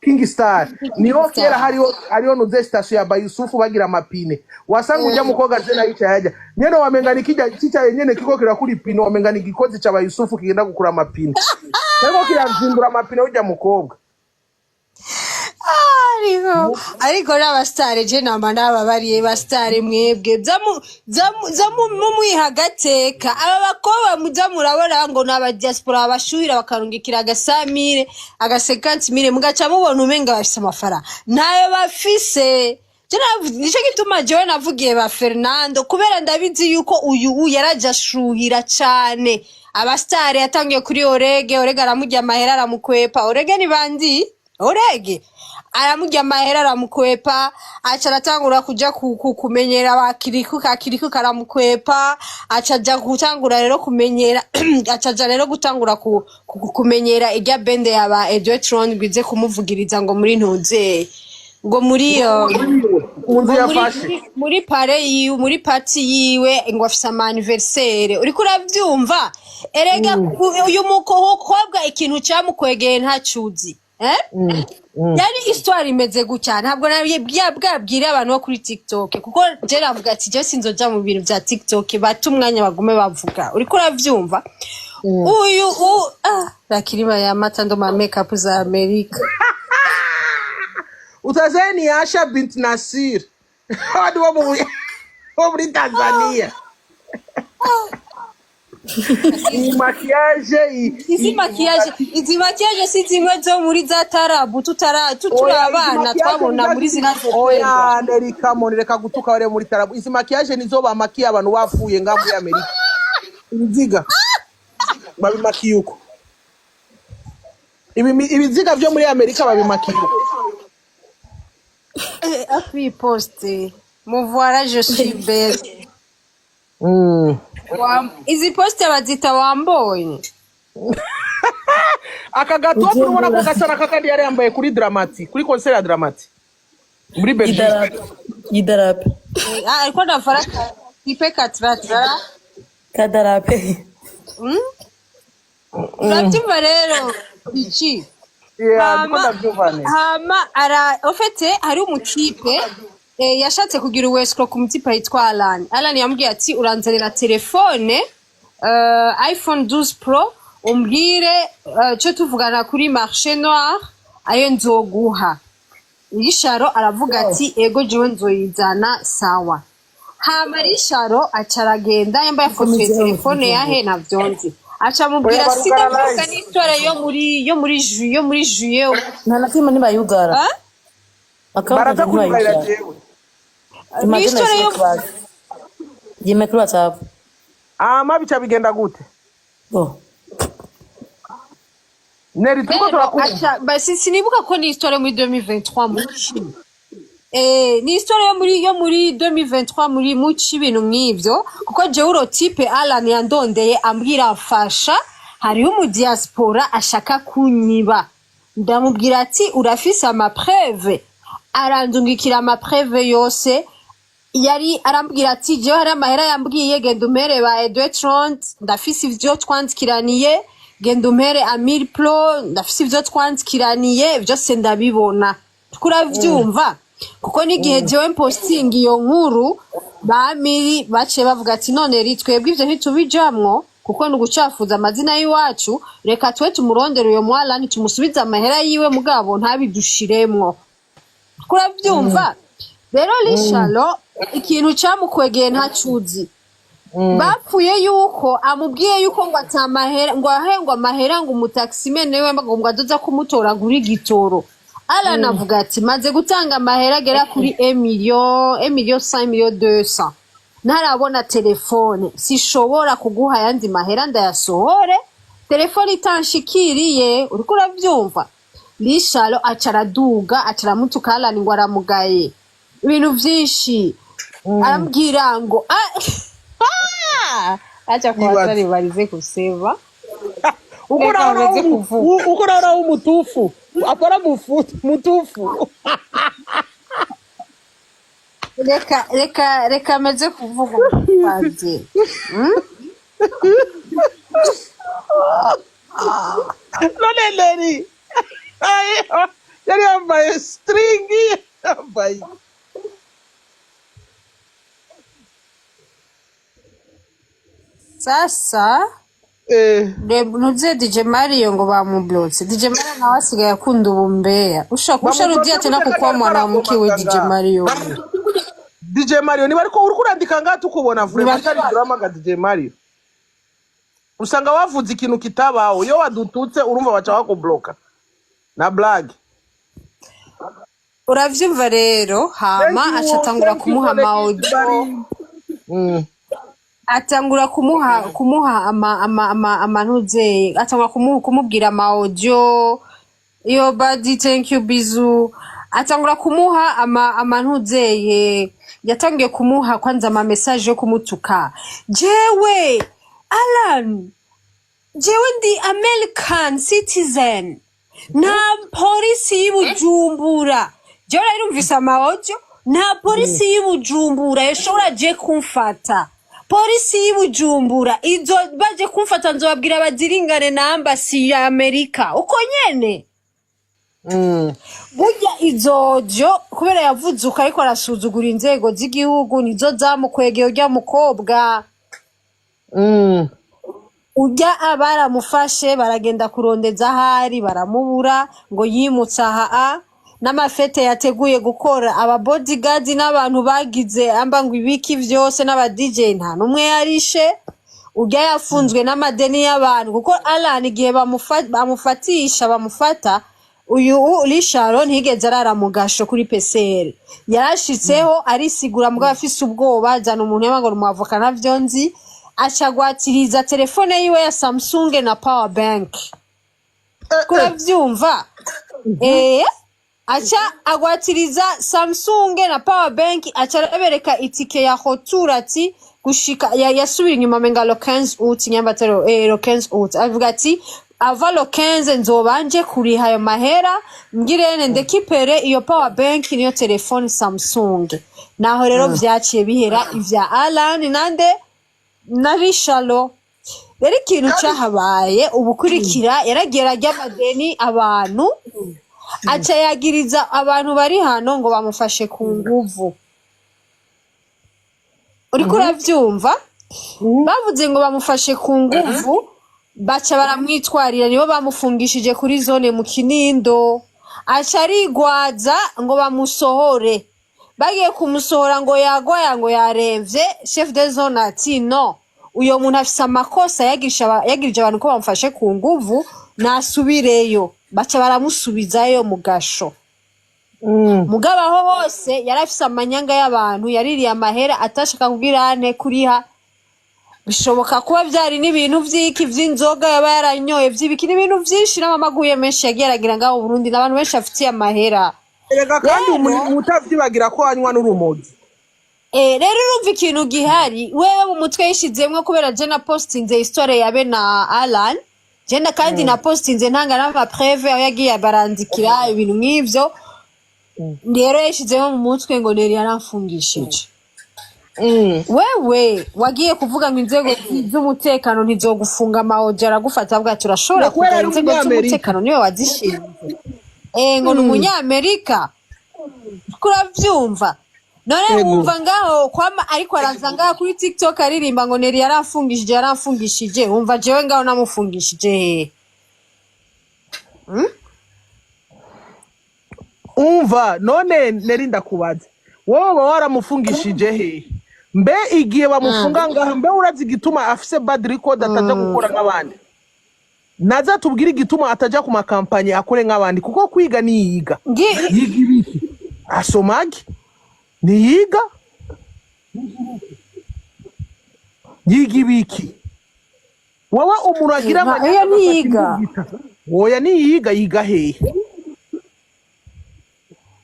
King Star niho kera hariho nuze station ya Bayusufu bagira amapine wasanga ujya mukoga zena yicaye hajya nyene wamenga nikijya cicaye nyene kiko kira kuri pine wamenga ni igikozi ca Bayusufu kigenda gukura amapine rero kirazindura amapine ujya mukobwa. ariko n'abastare je namba n'ababariye bastare mwebwe zamu mwihagateka aba bakobwa muza murabona ngo n'aba diaspora abashuhira bakarungikira agasamire agasekantimire mugaca mubona umenga bafise amafaranga nayo bafise. Nico gituma jewe navugiye ba Fernando kubera ndabizi yuko uyu yaraja shuhira cane abastare yatangiye kuri Orege aramujya amahera aramukwepa Orege ni bandi Orege aramujya amahera aramukwepa aca aratangura kuja kumenyera abakiriku karamukwepa acaja gutangura rero kumenyera acaja rero gutangura kumenyera irya bende yaba Edwetron bize kumuvugiriza ngo muri ntuze ngo muri pare yiwe muri party yiwe ngo afisa anniversaire uriko uravyumva erega uyu mukobwa ikintu cyamukwegeye ntacuzi yani histoire imeze gutya ntabwo bwabwira abantu bo kuri TikTok kuko je navuga ati je sinzoja mu bintu bya TikTok batumwanya bagume bavuga uriko uravyumva uyu rakirima ya mata ndo ma makeup za America utazeni Asha bint Nasir wadi wo muri Tanzania. Izi makiyaje si zimwe zo muri za tarabu tuturabana twabona muri zinazo oya reka gutuka bare muri tarabu. Izi makiyaje nizo bamakiye abantu bafuye nga muri Amerika ibiziga babimakiye uko ibiziga byo muri Amerika babimakiye Appui poste. Me voilà, je suis belle. Izi poste bazita wamboye. Akagato turubona ko gasana kakandi yari yambaye kuri Dramati, kuri concert ya Dramati. Muri Belgique. Idarape. Alikuwa anafara tipe katratra. Kadarape. Urabyumva rero iki? Hama ofete hari umukipe yashatse kugira uwescro ku mutipa yitwa Alan yamubwiye ati uranzanira telefone iPhone 12 Pro umbwire cyo tuvugana kuri marché noir ayo nzoguha. Risharo aravuga ati ego jewe nzoyizana sawa. Hama Risharo acaragenda yambaye afotoye telefone yahe navyonzi. Acha mubwira sindavuga n'istora yo muri juillet. nta na kimwe nibayugara baraza kubibarira jewe N'istora yo yime kuri WhatsApp bica bigenda gute Neri tuko acha basi sinibuka ko ni histoire muri 2023 muci ni histoire yo muri 2023 muri muci ibintu nk'ivyo kuko je uro type Alan yandondeye ambwira afasha hariho mu diaspora ashaka kunyiba ndamubwira ati urafise ama preuve arandungikira ama preuve yose yari arambwira ati je hari amahera yambwiye genda umere ba Edward ndafise ivyo twandikiraniye genda umere Amir Pro ndafise ivyo twandikiraniye byose ndabibona kuravyumva kuko nigihe jewe posting iyo nkuru bamiri bace bavuga ati none ri twebwe ivyo ntitubijamwo kuko nugucafuza amazina yiwacu reka twe tumurondera uyo mwala nitumusubiza amahera yiwe mugabo ntabidushiremwo kuravyumva rero Risharo ikintu cyamukwegeye ntacuzi bapfuye yuko amubwiye yuko ngo atamahera ngo ahengwa amahera ngo umutaximene we ngo adoza kumutora guri gitoro Alan avuga ati maze gutanga amahera gera kuri 1 million 200 ntarabona telefone sishobora kuguha yandi mahera ndayasohore telefone itanshikiriye uriko uravyumva Risharo acaraduga acaramutuka Alan ngo aramugaye ibintu vyinshi arambwira ngo acha kwa atari barize kuseva uko naona umutufu apara mutufu reka meze kuvuga paje none Neri yari yambaye stringi yambaye sasa ntuze DJ Mario ngo bamublotse DJ Mario nawe asigaye akunda ubumbeya usharudia tena kukuwa mwanamke we DJ Mario DJ Mario niba ariko uri kurandika ngatu kubona vraiment ari drama ga DJ Mario usanga wavuze ikintu kitabaho yo wadututse urumva baca bakubloka na blague uravyumva rero hama acatangura kumuha audio atangura kumuha amanuze atangura kumubwira audio yo body thank you bizu atangura kumuha amanuzeye yatangiye kumuha kwanza ama message yo kumutuka jewe Alan jewe ndi American citizen na polisi y'Ibujumbura jewe narumvise audio na polisi y'Ibujumbura yashobora je kumfata polisi y'Ibujumbura izo baje kumfata nzobabwira baziringane na embassy ya Amerika uko nyene burya izojo kubera yavuzuka ariko arasuzugura inzego z'igihugu nizo zamukwegeye urya mukobwa urya abaramufashe baragenda kurondeza ahari baramubura ngo yimutse aha n'amafete yateguye gukora aba bodyguard n'abantu bagize amba ngo ibiki vyose n'aba DJ nta numwe yarishe urya yafunzwe n'amadeni y'abantu kuko Alan igihe bamufata uyu Risharo ntigeze arara mu gasho kuri PCR yarashitseho arisigura mugabo afise ubwoba azana umuntu yabango umwavoka navyonzi acagwatiriza telefone yiwe ya Samsung na power bank kuravyumva acha agwatiriza Samsung na power bank acarabereka itike ya hoturati gushika yasubira inyuma menga lo 15 août nyambatero lo 15 août avuga ati ava lo 15 nzobanje kuriha ayo mahera ngirene ndekipere iyo power bank niyo telefone Samsung naho rero vyaciye bihera ivya Alan nande na Risharo rero ikintu cyahabaye ubukurikira yaragera ry'amadeni abantu aca yagiriza abantu bari hano ngo bamufashe ku nguvu uriko uravyumva bavuze ngo bamufashe ku nguvu baca baramwitwarira nibo bamufungishije kuri zone mu Kinindo aca arigwaza ngo bamusohore bagiye kumusohora ngo yagwaya ngo yaremvye chef de zone ati no uyo muntu afise amakosa yagirije abantu ko bamufashe ku nguvu nasubireyo baca baramusubizayo mu gasho mugabo aho hose yarafise amanyanga y'abantu yaririye amahera atashaka kugira ane kuriha bishoboka kuba byari n'ibintu vy'iki vy'inzoga yaba yaranyoye vy'ibiki n'ibintu vyinshi n'amamaguye menshi yageragira ngaho Burundi n'abantu benshi afitiye amahera erega kandi mutavyibagira ko anywa n'urumogi rero urumva ikintu gihari wewe mu mutwe yishizemwe kubera je na postinze histoire yabe na Alan je na kandi na postinze ntanga n'ama preuve aho yagiye barandikira ibintu nk'ivyo rero yishizemwe mu mutwe ngo neri yaramfungishije wewe wagiye kuvuga ngo inzego z'umutekano ntizogufunga amahoja aragufata avuga ati urashobora kugira inzego z'umutekano niwe wazishinze ngo ni umunyamerika kuravyumva none wumva ngaho kwama ariko araza ngaho kuri TikTok aririmba ngo neri yaramfungishije wumva jewe ngaho namufungishije umva none neri ndakubaza wowe waramufungishije he mbe igihe bamufunga ngaha mbe urazi igituma afise bad record ataja gukora nk'abandi naza tubwire igituma ataja ku makampanye akore nk'abandi kuko kwiga niyiga yiga ibiki asomagi niyiga yiga ibiki wowe umuntu agira amanyanga niyiga woya niyiga yiga hehe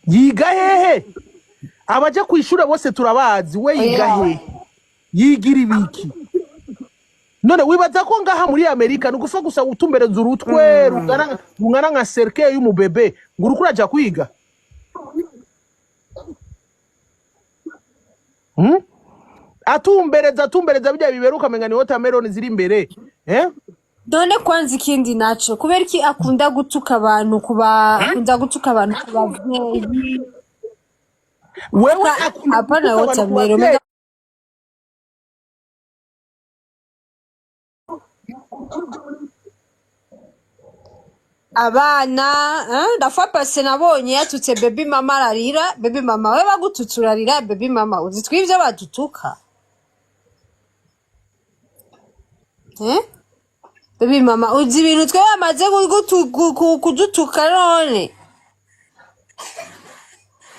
yiga hehe abaje kwishura bose turabazi we yiga hehe yigira ibiki none wibaza ko ngaha muri Amerika nugufa gusa utumbereza urutwe rungana nka cercle y'umubebe ngo urukuraja kwiga atumbereza bijya biberuka mengani watermelon ziri imbere none kwanza ikindi naco kubera iki akunda gutuka abantu akunda gutuka abantu kubavyeyi wewe apana watermelon abana ndafwa pase nabonye yatutse baby mama ararira baby mama we bagututsurarira baby mama uzi twivyo badutuka baby mama uzi ibintu twe bamaze kudutuka none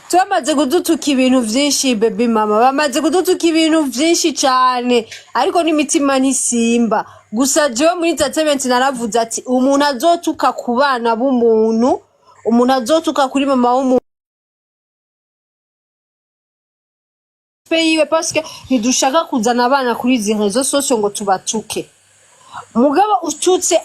twamaze kudutuka ibintu vyinshi baby mama bamaze kudutuka ibintu vyinshi cyane ariko n'imitima ntisimba gusa jewe muri entertainment naravuze ati umuntu azotuka ku bana b'umuntu umuntu azotuka kuri mama w'umuntu peyiwe parce que ntidushaka kuzana abana kuri izi réseaux sociaux ngo tubatuke mugabo ututse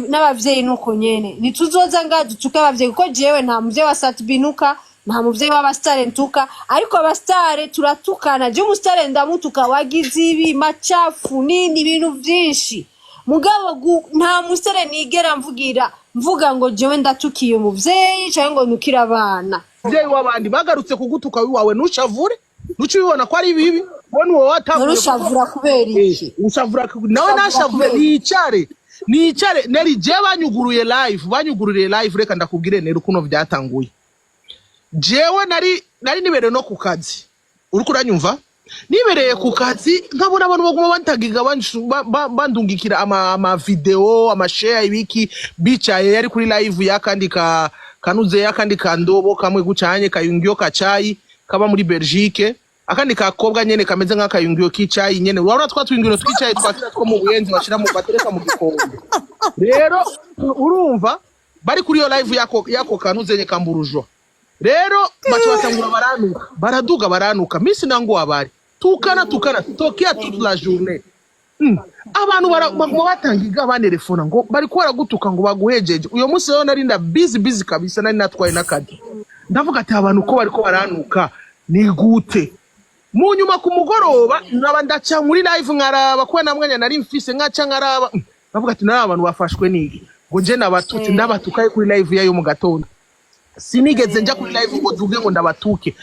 n'abavyeyi nuko nyene ntituzoza ngaha dutuke abavyeyi kuko jewe nta muvyeyi wa Satbinuka nta muvyeyi w'abastare ntuka ariko abastare turatukana je umustare ndamutuka wagize ibi macafu nini ibintu vyinshi mugabo nta mustare nigera mvuga ngo jewe ndatukiye umuvyeyi cyangwa ngo nukira abana muvyeyi w'abandi bagarutse kugutuka wiwawe nushavure nucibibona ko ari bibi wone wowe watavuye nushavura kubera iki ushavura nawe nashavure nicare neri je banyuguriye live reka ndakubwire neri kuno vyatanguye jewe nari nibereye no ku kazi uriko uranyumva nibereye ku kazi nkabona abantu baguma bantagiga bandungikira ama video ama share ibiki bicaye yari kuri live yakandi kanuze yakandi kandobo kamwe gucanye kayungyo kacayi kaba muri Belgique akandi kakobwa nyene kameze nk'akayungyo k'icayi nyene urabona twatwingiro twicaye twakira two mu buyenzi bashira mu batereka mu gikombe rero urumva bari kuri yo live yako kanuze nye kamburujwa rero bacho batangura baranuka misi nangu abari tukana tokea toute la journée abantu batangiga abanelefona ngo bari kwara gutuka ngo baguhejeje uyo munsi rero narinda busy kabisa nari natwaye nakadi ndavuga ati abantu ko bariko baranuka ni gute mu nyuma ku mugoroba naba ndaca muri live nkaraba ko namwanya nari mfise nkaca nkaraba ndavuga ati nari abantu bafashwe niki ngo je nabatutse ndabatukaye kuri live yayo mu gatondo sinigeze nja kuri live ngo duge ngo ndabatuke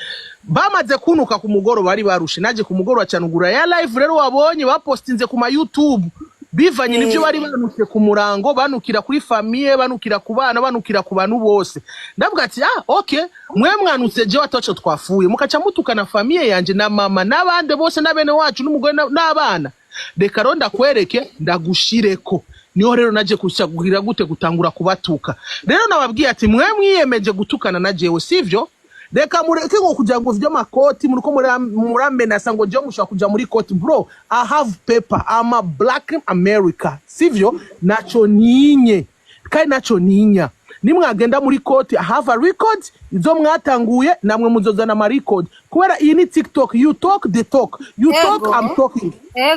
bamaze kunuka ku mugoroba bari barushe naje ku mugoroba cyanugura ya live rero wabonye bapostinze ku ma YouTube bivanye n'ibyo bari banukira ku murango, banukira kuri famille, banukira ku bana, banukira ku bantu bose. Ndavuga ati okay, mwe mwanutse je watoco twafuye mukaca mutukana famille yanje na mama n'abande bose n'abene wacu n'umugore n'abana. Reka ronda kwereke ndagushireko. Niho rero naje kugira gute gutangura kubatuka. Rero nababwiye ati mwe mwiyemeje gutukana na jewe sivyo? Reka mureke ngo kugira ngo vyo makoti muruko muramenasa ngo je mushaka kuja muri koti. Bro, I have paper. I'm a black America. Sivyo? Nacho ninye. Kai nacho ninya. Nimwagenda muri koti, I have a record. Izo mwatanguye namwe muzozana ama record. Kubera iyi ni TikTok. You talk, they talk. You talk, I'm talking.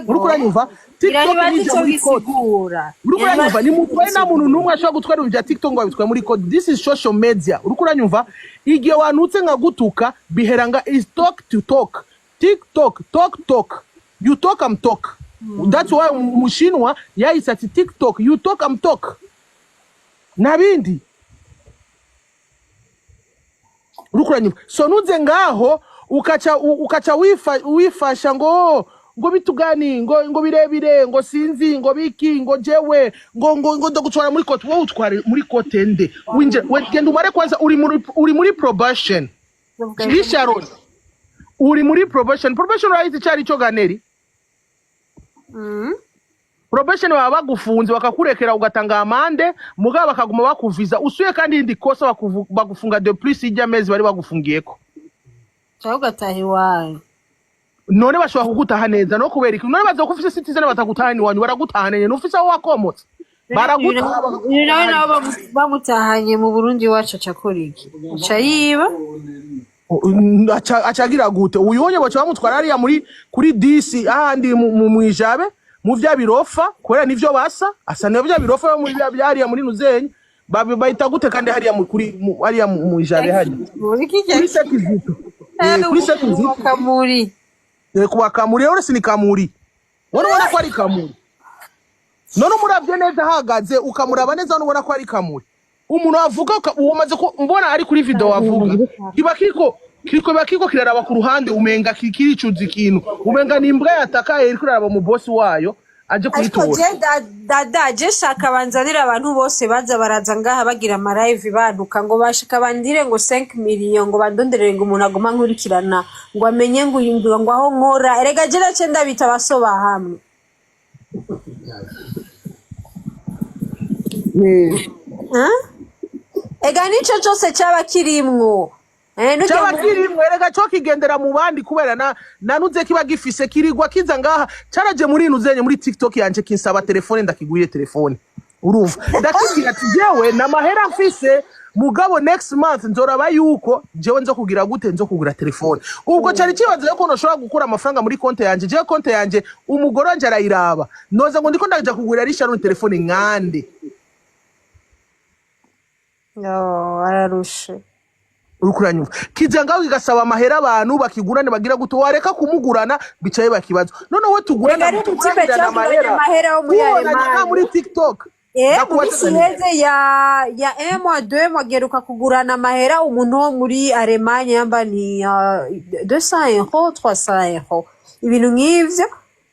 Uruko uranyumva? TikTok ni muri koti. Uruko uranyumva? Ni mutwe na muntu numwe ashobora gutwara ibya TikTok ngo abitwaye muri koti. This is social media. Uruko uranyumva? Igihe wanutse ngagutuka biheranga is talk to talk. TikTok, talk. You talk, I'm talk. That's why mushinwa yahise ati TikTok. You talk, I'm talk. Nabindi. Urukuranyuma. So nuze ngaho ukaca wifasha ngo bitugani ngo birebire ngo sinzi ngo biki ngo jewe ngo ndagutwara muri kote. Wowe utware muri kote nde winje wegenda umare kwanza uri muri probation. Sharon uri muri probation right cyari cyo ganeri. Probation baba bagufunze bakakurekera ugatanga amande mugabo bakaguma bakuviza usuye kandi indi kosa bagufunga de plus ijya mezi bari bagufungiyeko. Cyangwa gatahi wawe. None bashobora kugutaha neza no kubera iki none bazokufise citizen batagutahana wanyu baragutahana n'ufise aho wakomotse baragutaha nawe bamutahanye mu Burundi wacu cakoriki cayiba acagira gute uyonye bacha bamutwara hariya kuri DC ahandi mu ijabe mu vya birofa kwera nivyo basa asa nivyo vya birofa mu byariya muri nuzenye bayita gute kandi hariya hariya mu ijabe hadi kuri sekizito kuri sekizito kamuri kuba kamuri rero si ni kamuri ubona ko ari kamuri none umuravye neza hagaze ukamuraba neza ubona ko ari kamuri umuntu avuga umaze ko mbona ari kuri video avuga kiko kiraraba ku ruhande umenga kiricuza ikintu umenga nimbwa yatakaye iri kuraraba mu boss wayo aje kuyitora. Je shaka banzanira abantu bose baza baraza ngaha bagira ama live baduka ngo bashaka bandire ngo 5 million ngo bandonderere ngo umuntu aguma nkurikirana ngo amenye ngo yindura ngo aho nkora erega je nace ndabita basoba hamwe. Ega nico cyose cyaba kirimwo Cyabakirimwe rega cyo kigendera mu bandi kubera nanuze kiba gifise kirigwa kiza ngaha caraje muri nuzenye muri TikTok yanje kinsaba telefone ndakiguye telefone urumva ndakibwira ati jewe na mahera mfise mugabo next month nzoraba yuko jewe nzo kugira gute nzo kugura telefone ubwo cyari kibazo yuko noshobora gukura amafaranga muri konte yanje je konte yanje umugoro wanje arayiraba noza ngo ndiko ndaje kugura ari Sharon telefone ngande ararushe urukuranyumva kijanga kigasaba amahera abantu bakigurane bagira guto wareka kumugurana bicaye bakibazo none we tugurana amahera wo muri Alemanya muri TikTok Mugisiheze ya M2 mwageruka kugurana amahera umuntu wo muri Alemanya yamba ni 200 euro 300 euro ibintu nk'ivyo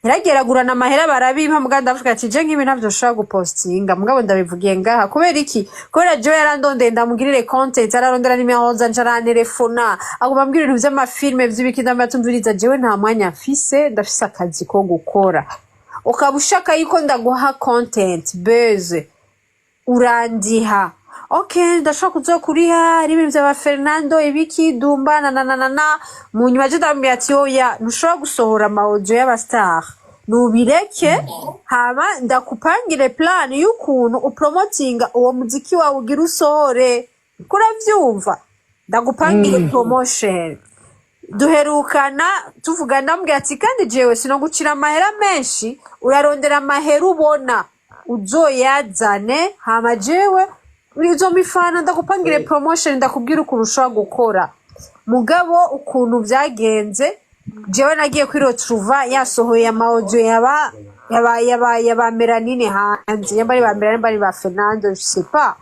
irageragurana amahera barabimpa muganda avuga ati je nk'ibi ntavyo shaka gupostinga mugabo ndabivugiye ngaha kubera iki kubera je yarandonde ndamugirire content ararondera n'imihoza njara telefona aguma mbwira ibintu vy'amafilme vy'ibikida mbatumviriza jewe nta mwanya mfise ndafise akazi ko gukora ukabushaka yuko ndaguha content beze urandiha okay ndashaka kuzokuriha ari ibintu bya Fernando ibiki dumba na mu nyuma je ndambye ati oya ntushobora gusohora amaaudio y'abastar nubireke hama ndakupangire plan y'ukuntu upromotinga uwo muziki wawe ugira usohore kuravyumva ndagupangire promotion duherukana tuvuga ndambye ati kandi jewe sinogucira amahera menshi urarondera amahera ubona uzoyazane hama jewe urizo mifana ndakupangire promotion ndakubwira ukuntu ushobora gukora mugabo ukuntu byagenze jewe nagiye kuri Rotruva yasohoye amaaudio yaba Melanine hanze yambari ba Melanine bari ba Fernando je sais pas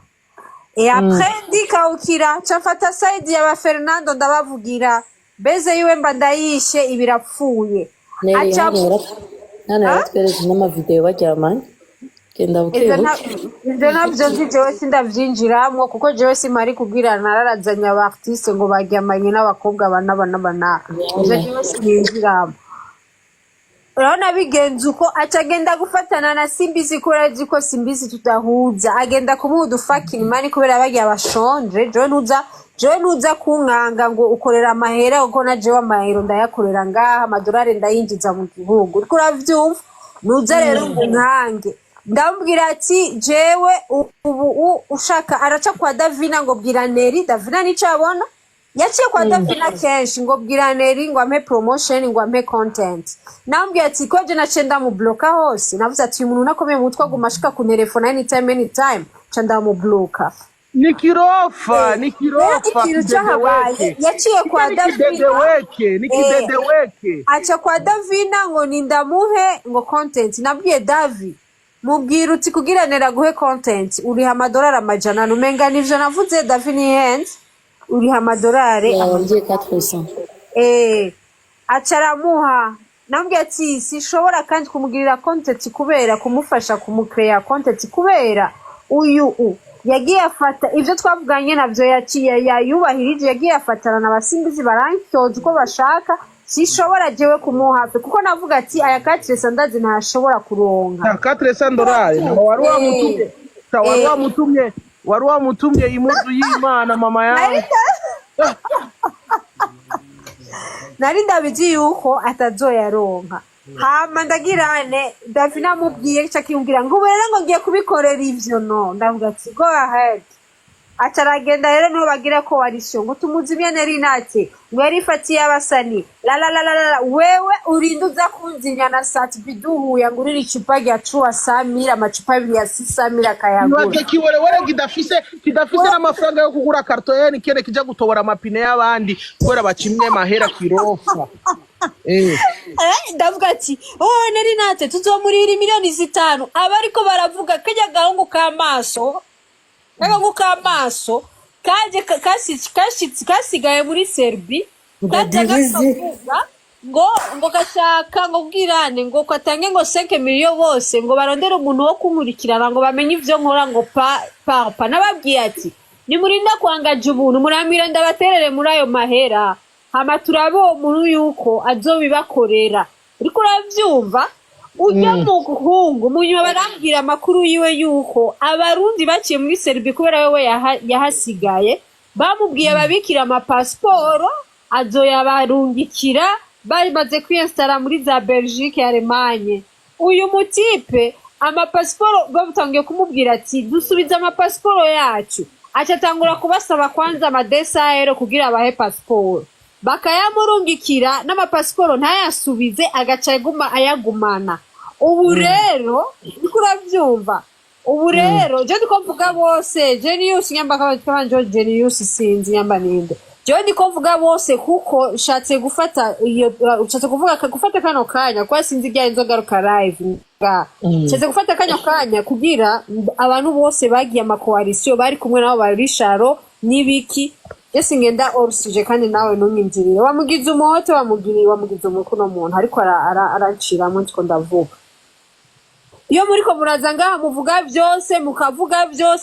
et après ndikaukira cyafata side yaba Fernando ndabavugira beze yiwe mba ndayishe ibirapfuye nana yatweretse n'amavideo baryamanye genda bukebuke ivyo navyo nzi jewe sindavyinjiramwo kuko jewe simari kubwira nararazanya aba artiste ngo baryamanye n'abakobwa bana ivyo jewe sinjiramo urabona bigenze uko acagenda gufatana na Simbizi kubera azi ko Simbizi tudahuza agenda kumuha udufucking money kubera bagiye abashonje jewe nuza kunkanga ngo ukorera amahera uko na jewe amahero ndayakorera ngaha amadolari ndayinjiza mu gihugu uriko uravyumva nuza rero ngo nkange ndambwira ati jewe ubu ushaka araca kwa Davina ngo bwira Neri Davina nico abona yaciye kwa Davina kenshi ngo bwira Neri ngo ampe promotion ngo ampe content nambwira ati ko je nacenda mu bloka hose navuze ati umuntu nakomeye mu mutwe agumashika ku telefone anytime canda mu bloka Nikirofa yaciye kwa Davina acha kwa Davina ngo nindamuhe ngo content nabwiye Davi mubwira uti kugira nera guhe content uriha amadolari amajana numenga nivyo navuze Davini hands uriha amadolari 400 acaramuha nambwiye ati sishobora kandi kumugirira content kubera kumufasha kumukreya content kubera uyu yagiye afata ivyo twavuganye navyo yaciye yayubahirije yagiye afatana n'abasimbizi barankyoza uko bashaka sishobora jewe kumuhafe kuko navuga ati aya 400 ndazi ntashobora kuronka $400 wari wamutumye imuzu y'Imana mama yawe nari ndabizi yuko atazoyaronka hama ndagirane Davina mubwiye cyakimbwira ngo rero ngo ngiye kubikorera ivyo no ndavuga ati go ahead acaragenda rero no bagira ko warisho ngo tumuzimye Neri nate ngo yarifatiye abasani la wewe urinduza kunzinya na Satbidu yangurira icupa rya Chua Samira amacupa 2 ya 6 Samira kayagura Niwake kiwerewere kidafise n'amafaranga yo kugura karto yeni kene kija gutobora amapine y'abandi kubera bacimwe mahera kirofa ndavuga ati Neri nate tuzomurira miliyoni 5 abariko baravuga kajya gahungu k'amaso kaje kasigaye muri Serbi ngo gashaka ngo bwirane ngo kwatange ngo 5 miliyo bose ngo barondere umuntu wo kumurikirana ngo bamenye ivyo nkora ngo pa nababwiye ati ni murinda kwangaje ubuntu muramira ndabaterere muri ayo mahera hama turabo umuntu yuko azobibakorera uriko uravyumva ujya mu guhungu munyuma barambwira amakuru yiwe yuko abarundi baciye muri Serbia kubera wewe yahasigaye bamubwiye babikira ama passport azoyabarungikira bari baze kwinstara muri za Belgique Allemagne uyu mutipe ama passport babutangiye kumubwira ati dusubiza ama passport yacu acatangura kubasaba kwanza ama desaero kugira abahe passport bakayamurungikira n'ama passport ntayasubize agacaguma ayagumana ubu rero uravyumva ubu rero je ndiko mvuga bose Genius nyamba kabanje Genius sinzi nyamba ninde je ndiko mvuga bose kuko shatse gufata iyo ushatse kuvuga gufata kano kanya kwa sinzi bya inzogaruka live shatse gufata kanya kugira abantu bose bagiye amakoalition bari kumwe nabo bari Sharo nibiki Yesi ngenda orusije kandi nawe ntunyinjirire wamugize umuhoto wamugize umukuno muntu ariko arancira mu ndiko ndavuga iyo muriko muraza ngaha muvuga byose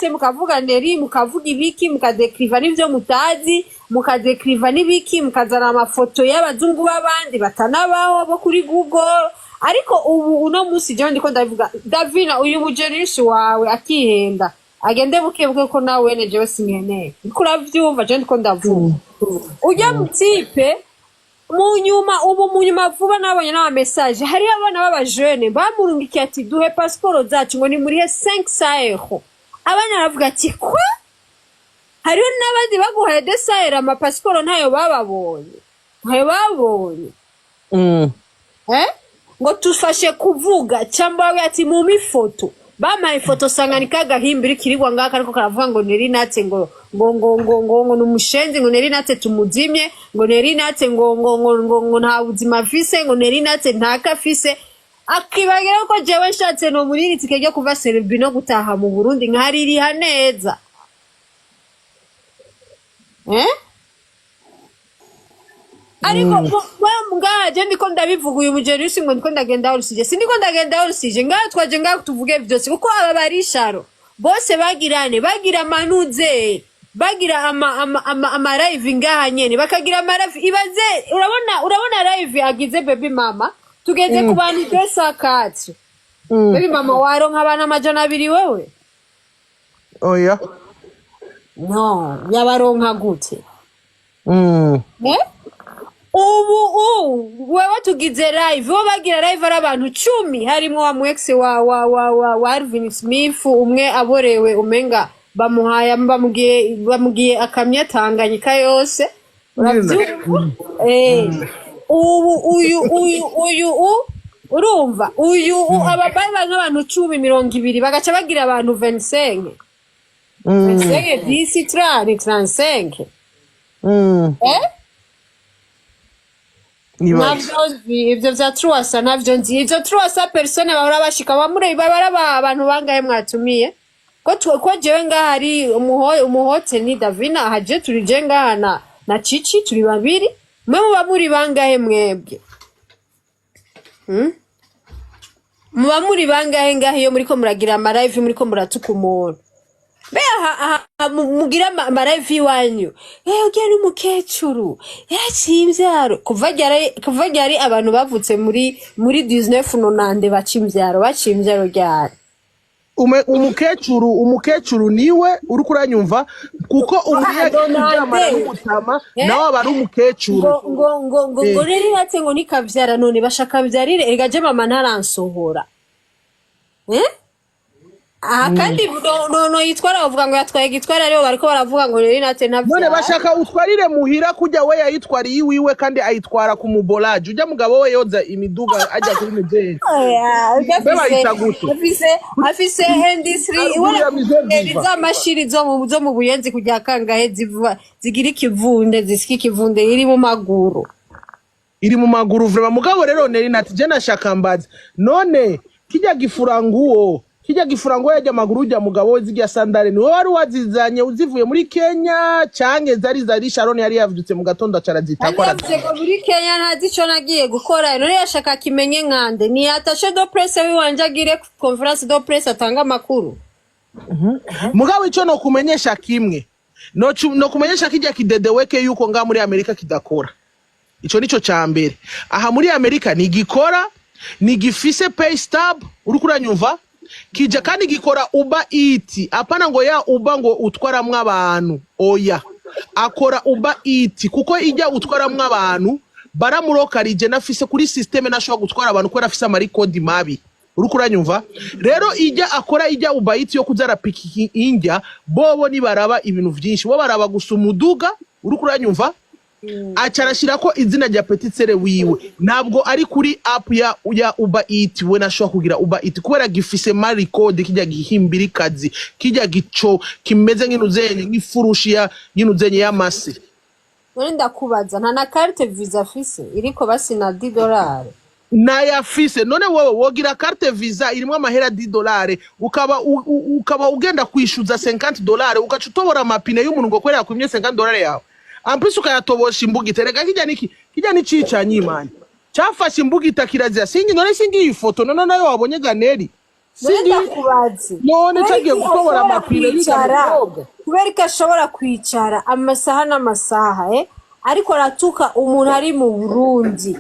mukavuga Neri mukavuga ibiki mukadekriva n'ivyo mutazi mukadekriva n'ibiki mukazana amafoto y'abazungu b'abandi batanabaho bo kuri Google ariko ubu uno musi je ndiko ndavuga Davina uyu mujerishi wawe akihenda agende bukebuke ko nawe neje basimene kuravyumva je ndiko ndavuga ujya mutipe munyuma vuba nabonye na message hari abana baba jeune bamurungikiye ati duhe passport zacu ngo ni muri 500 €. Abana baravuga ati kwa hari n'abandi baguhaye desaire ama passport ntayo bababonye. Ngo tufashe kuvuga cyangwa ati mu mifoto bama ifoto sanganika gahimbiri kirigwa ngaka ariko karavuga ngo Neri nate ngo numushenzi ngo Neri nate tumuzimye ngo Neri nate ngo nta buzima afise ngo Neri nate ntaka afise akibagira ko jewe nshatse no muri ritike ryo kuva Serbia no gutaha mu Burundi nkaririha neza ariko ngaje ndiko ndabivuga uyu mujerisi ngo ndiko ndagenda urusije sindiko ndagenda urusije ngaho twaje ngaho tuvuge byose kuko aba barisharo bose bagira manuze bagira ama live ngaha nyene bakagira ama live ibaze urabona live agize baby mama tugeze ku bantu 204 baby mama waronka abana amajana 2 wewe oya no yabaronka gute ubu wewe tugize live bo bagira live ari abantu 10 harimo wa mwex wa Alvin Smith umwe aborewe umenga bamuhaya bamugiye akamya Tanganyika yose uyu urumva uyu ababaye nk'abantu 10-20 bagaca bagira abantu 25 disi 35 ivyo vya truasa navyo nzi ivyo truasa persone bahora bashika bamure babara abantu bangaye mwatumiye ko jewe ngaha ari umuhote ni Davina haje turije ngaha na Cici turi babiri mwe bamuri bangaye mwebwe muri bangahe ngaha iyo muriko muragira ama live muriko muratuka umuntu mugira ama live wanyu ugera umukecuru yacimvyaro kuva ryari abantu bavutse muri 1990 bacimvyaro ryari umukecuru niwe uri kuranyumva kuko umuyamara n'umutama nawe abari umukecuru ngo rero yatse ngo nikavyara none bashaka vyarire egaje mama ntaransohora kandi no yitwara bavuga ngo yatwaye gitwara rero bariko baravuga ngo rero nate navyara none bashaka utwarire muhira kujya we yayitwari yiwiwe kandi ayitwara ku mubolaje ujya mugabo we yoza imiduga ajya kuri mejeri afise industry iwala mashiri zo mu buyenzi kujya kangahe zigira ikivunde zisiki ikivunde iri mu maguru vrema mugabo rero neri nati je nashaka mbaza none kijya gifuranguo yajya maguru ujya mugabo zijya sandale niwe wari wazizanye uzivuye muri Kenya canke zari Sharon yari yavyutse mu gatondo carazita muri Kenya ntazico nagiye gukora none yashaka kimenye nkande ni attaché de presse wiwanje agire conference de presse atanga makuru mugabo ico no kumenyesha kimwe no kumenyesha kijya kidedeweke yuko nga muri Amerika kidakora ico nico cambere aha muri Amerika ni gikora ni gifise pay stub uri kuranyumva kija kandi gikora Uber Eats apana ngo ya Uber ngo utwaramwe abantu oya akora Uber Eats kuko ijya utwaramwe abantu baramurokarije nafise kuri system nashobora gutwara abantu ko rafise ama record mabi uri kuranyumva rero ijya akora ijya Uber Eats yo kuzara piki injya bobo ni baraba ibintu vyinshi bo baraba gusumuduga uri kuranyumva acarashira ko izina rya Petit Sere wiwe ntabwo ari kuri app ya Uber Eats we nashobora kugira Uber Eats kubera gifise ma record kijya gihimbira kazi kijya gico kimeze nk'inuzenye nk'ifurushi ya nk'inuzenye y'amasi none ndakubaza nta na carte visa fise iriko basi na $10 na yafise none wowe wogira carte visa irimo amahera $10 ukaba ugenda kwishuza $50 ukacutobora mapine y'umuntu ngo kwerera kumye $50 yawe ampisi ukayatobosha imbugita rega kijya nicica nyimani cyafashe imbugita kirazira singi none singi iyi foto none nayo wabonye ganeri singi kubazi none cagiye gutobora amapine kubera ko ashobora kwicara amasaha n'amasaha ariko aratuka umuntu ari mu Burundi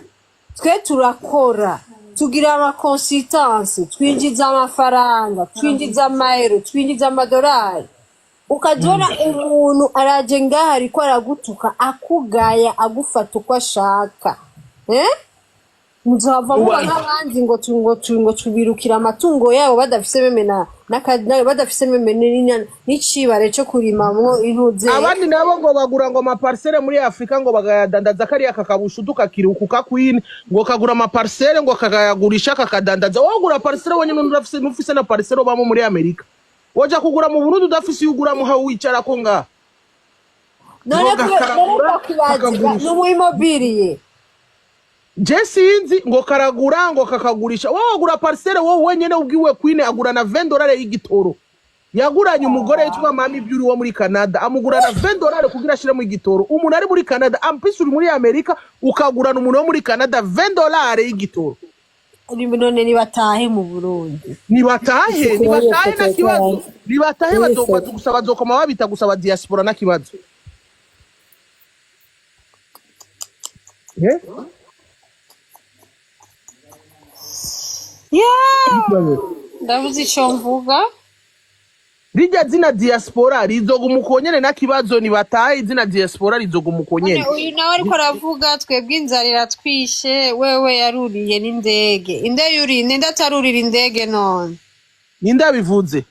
twe turakora tugira ama consultance twinjiza amafaranga twinjiza amaero twinjiza amadolari ukajona umuntu araje ngaha ariko aragutuka akugaya agufata uko ashaka muzava muba nk'abandi ngo tubirukira amatungo yabo badafise memena badafise memena n'icibare cyo kurimamwo intuze abandi nabo ngo bagura ngo amaparcelle muri Afrika ngo bagayadandaza kariya kakabushuduka kirukuka kwine ngo kagura amaparcelle ngo kagayagurisha kakadandaza wogura parcelle wonyine n'ufise na parcelle bamo muri Amerika waja kugura mu Burundi udafise yugura mu hawo wicara ko nga none kubaza no immobilier je sinzi ngo karagura ngo kakagurisha wowe agura parcelle wowe wenyene ubwiwe kwine agura na $20 y'igitoro yaguranye umugore yitwa Mami Beauty wo muri Canada amugurana $20 kugira ashire mu igitoro umuntu ari muri Canada ampisi uri muri Amerika ukagurana umuntu wo muri Canada $20 y'igitoro none nibatahe mu Burundi nibatahe na kibazo nibatahe bazogusaba bazokoma babita gusaba diaspora na kibazo ndavuze ico mvuga rijya zina diaspora rizogumukonyene na kibazo nibatahe izina diaspora rizogumukonyene uyu nawe ariko aravuga twebwe inzarira twishe wewe yaruriye n'indege yuri ninde atarurira indege none ninde abivuze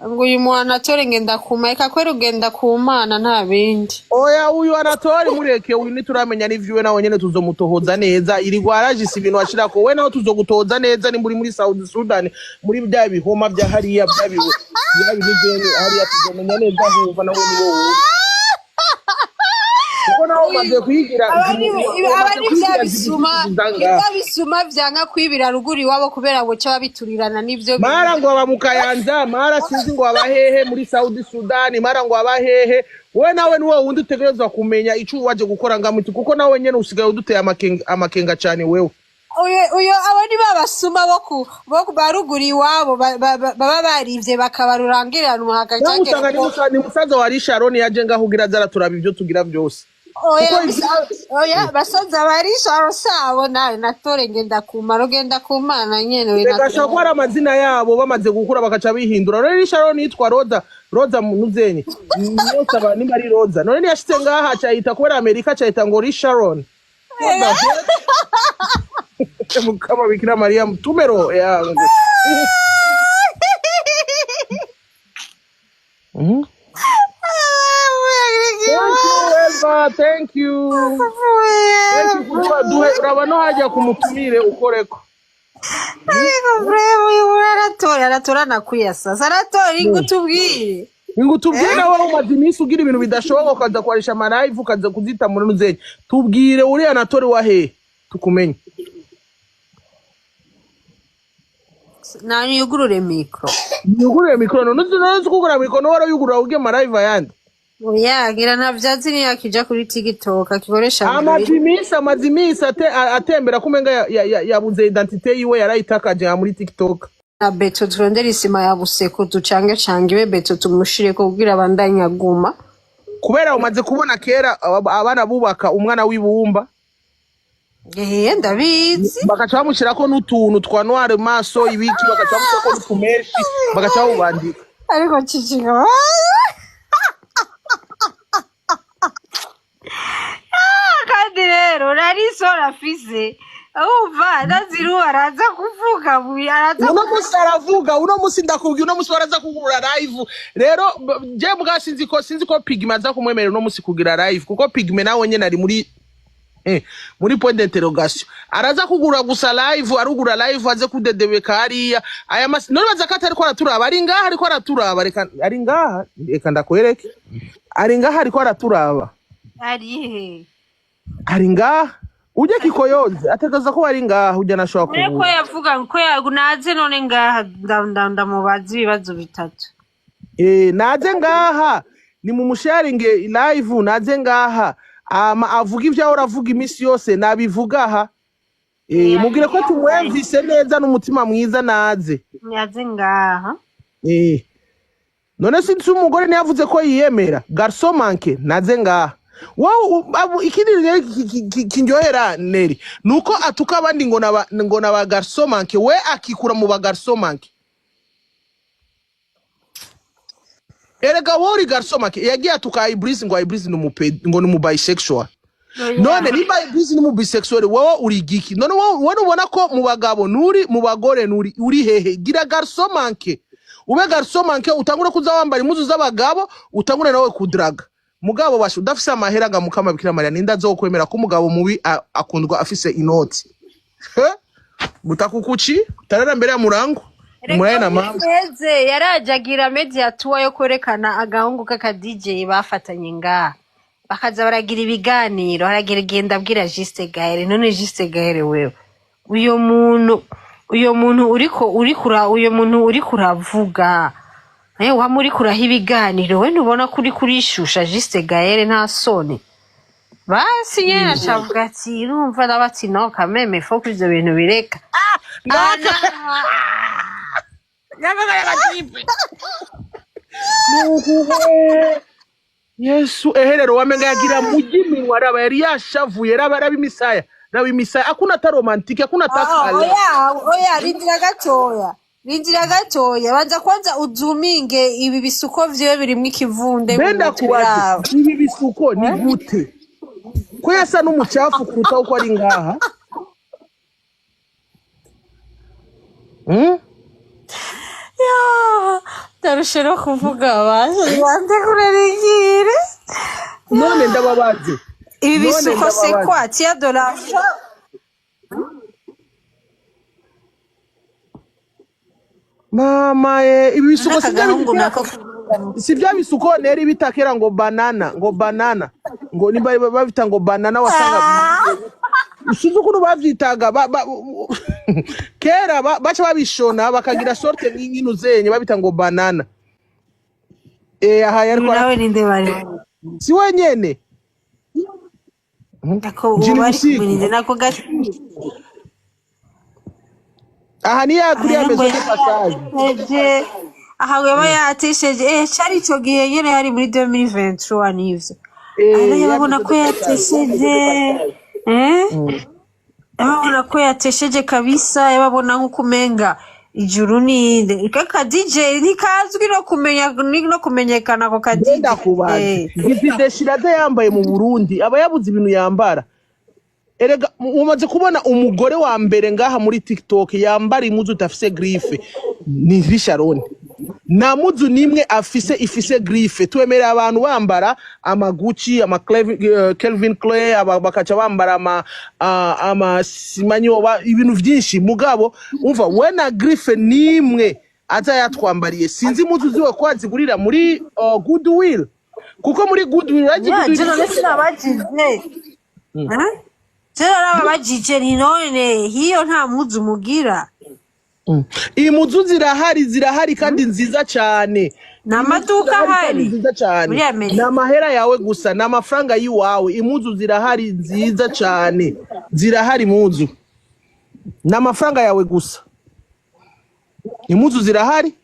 ngo uyu mwana atore ngenda kumaika kwera ugenda kumana nta bindi oya uyu anatori mureke uyu nituramenya n'ivyuwe nawe nyene tuzomutohoza neza iri gwaraje si ibintu ashira ko we nawe tuzogutohoza neza ni muri South Sudan muri bya bihoma bya hariya byabiwe byabinigene hariya tuzomenya neza huva nawe ni wowe kuko nawe maze kwigira abari byabisuma vyanka kwibira ruguri wabo kubera ngo cyo biturirana nivyo mara ngo abamukayanza mara sinzi ngo abahehe muri South Sudan mara ngo abahehe we nawe ni wowe undi utegerezwa kumenya ico waje gukora ngamuti kuko nawe nyene usigaye uduteye amakenga cyane wewe uyo abandi babasuma bo baruguri iwabo baba barivye bakabarurangirana umuhagaje ni musaza wa Sharon yaje ngahugira zara turaba ibyo tugira byose oya basaza barisha sabo nawe natore ngenda kumara ugenda kumana nyene we natore ko ari amazina yabo bamaze gukura bakaca bihindura rero Sharon yitwa Roza Munuzenye yose abani bari Roza none yashitse ngaha cyahita kubera Amerika cyahita ngo Sharon mukama Bikira Maria tumero yangu Thank you urabano hajya kumutumire ukoreko aratora nakuyasa aratora ingutubwire nawe umaze iminsi ugira ibintu bidashoboka ukaza kwarisha amalive ukaza kuzita muri Nuzenye tubwire uri anatori wa he tukumenye nani yugurure mikro none kugura mikro no warayugura uge amalive ayandi oya gira ntavyazi ni yakija kuri TikTok akikoresha amazimisi atembera kumenga yabuze identité yiwe yarayitakaje muri TikTok na beto turondera isima ya buseko ducange ibe beto tumushire ko kugira abandanya guma kubera umaze kubona kera abana bubaka umwana w'ibumba ndabizi bakaca bamushirako n'utuntu twa noir maso ibiki bakaca bamushirako n'utumeshi bakaca babandika ariko cicinga kandi rero narisora fise uva naziru araza kuvuga uno musi ndakubwiye uno musi waraza kugura live rero je mbwa sinzi ko Pigme aza kumwemerera uno musi kugira live kuko Pigme nawe nyene ari muri point d'interrogation araza kugura gusa live arugura live aze kudedebeka hariya aya none baza ko atari ko araturaba ari ngaha ariko araturaba ari ngaha reka ndakwereke ari ngaha ariko araturaba ari ngaha uje kikoyoze ategaza ko ari ngaha uje nashobora kuvuga ko yavuga ko yagunaze none ngaha ndamubaza ibibazo bitatu naze ngaha ni mu musharinge live naze ngaha avuga ivyo ahora avuga imisi yose nabivuga aha mubwire ko tumwumvise neza n'umutima mwiza naze ngaha none sinzi umugore ntiyavuze ko yiyemera garçon manque naze ngaha wow ikindi kinjohera neri nuko atuka abandi ngo naba garçon manque we akikura mu ba garçon manque erega wori garçon manque yagiye atuka Ibris ngo Ibris ngo ni mu bisexual none niba Ibris ni mu bisexual wowe uri giki none wowe ubona ko mu bagabo nuri mu bagore nuri uri hehe gira garçon manque ube garçon manque utangure kuza wambara impuzu z'abagabo utangure nawe kudraga mugabo basho udafise amahera ga mukama Bikira Maria ninda zokwemera ko umugabo mubi akundwa afise inoti mutakukuchi tarara mbere ya murango muraye na mama yarajagira media tour yo korekana agahungu kaka DJ bafatanye ngaha bakaza baragira ibiganiro haragira genda abwira Juste Gaël none Juste Gaël wewe uyo muntu uri kuravuga wa muri kuraha ibiganiro we ntubona kuri kurishusha Juste Gaël nta soni basi nyene acavuga ati urumva n'abati no kameme fo kuri ivyo bintu bireka Yesu eherero wamenga yagira mujiminwa raba yari yashavuye raba imisaya akuna ta romantike akuna ta kala oya rindira gatoya banza kwanza uzuminge ibi bisuko vyiwe birimwo ikivunde benda kubaza ibi bisuko ni gute ko yasa n'umucafu kuruta uko ari ngaha Ndarushe no kuvuga baje bande kurerigire none ndababaze ibi bisuko c'est quoi tia de l'argent mama ibi bisuko si bya bisuko neri bitakera ngo banana ngo nimba babita ngo banana wasanga usuzuko bavyitaga kera bacha babishona bakagira sorte nk'inu zenye babita ngo banana aha yari kwa nawe ninde bari si wenyene ako bari kumininde nako gati aha ni yakuri yamezo passage aha weba yatesheje cyari cyo gihe nyene hari muri 2023 nivyo yabona ko yatesheje yabona ko yatesheje kabisa yabona nko kumenga ijuru ninde kaka DJ nikazwi no kumenyekana ko ka DJ Gifide Shirade yambaye mu Burundi aba yabuze ibintu yambara erega umaze kubona umugore wa mbere ngaha muri TikTok yambara imuzu tafise griffe ni Risharon na muzu nimwe ifise griffe twemera abantu bambara amaguchi ama Calvin Klein bakaca bambara ama simanyoba ibintu vyinshi mugabo umva wena griffe nimwe aza yatwambariye sinzi muzu ziwe ko azigurira muri Goodwill kuko muri Goodwill Tera babajije ni none hiyo nta muzu mugira iyi muzu zirahari kandi nziza cyane namaduka hari nziza cyane namahera yawe gusa namafaranga yiwawe imuzu zirahari nziza cyane zirahari muzu namafaranga yawe gusa imuzu zirahari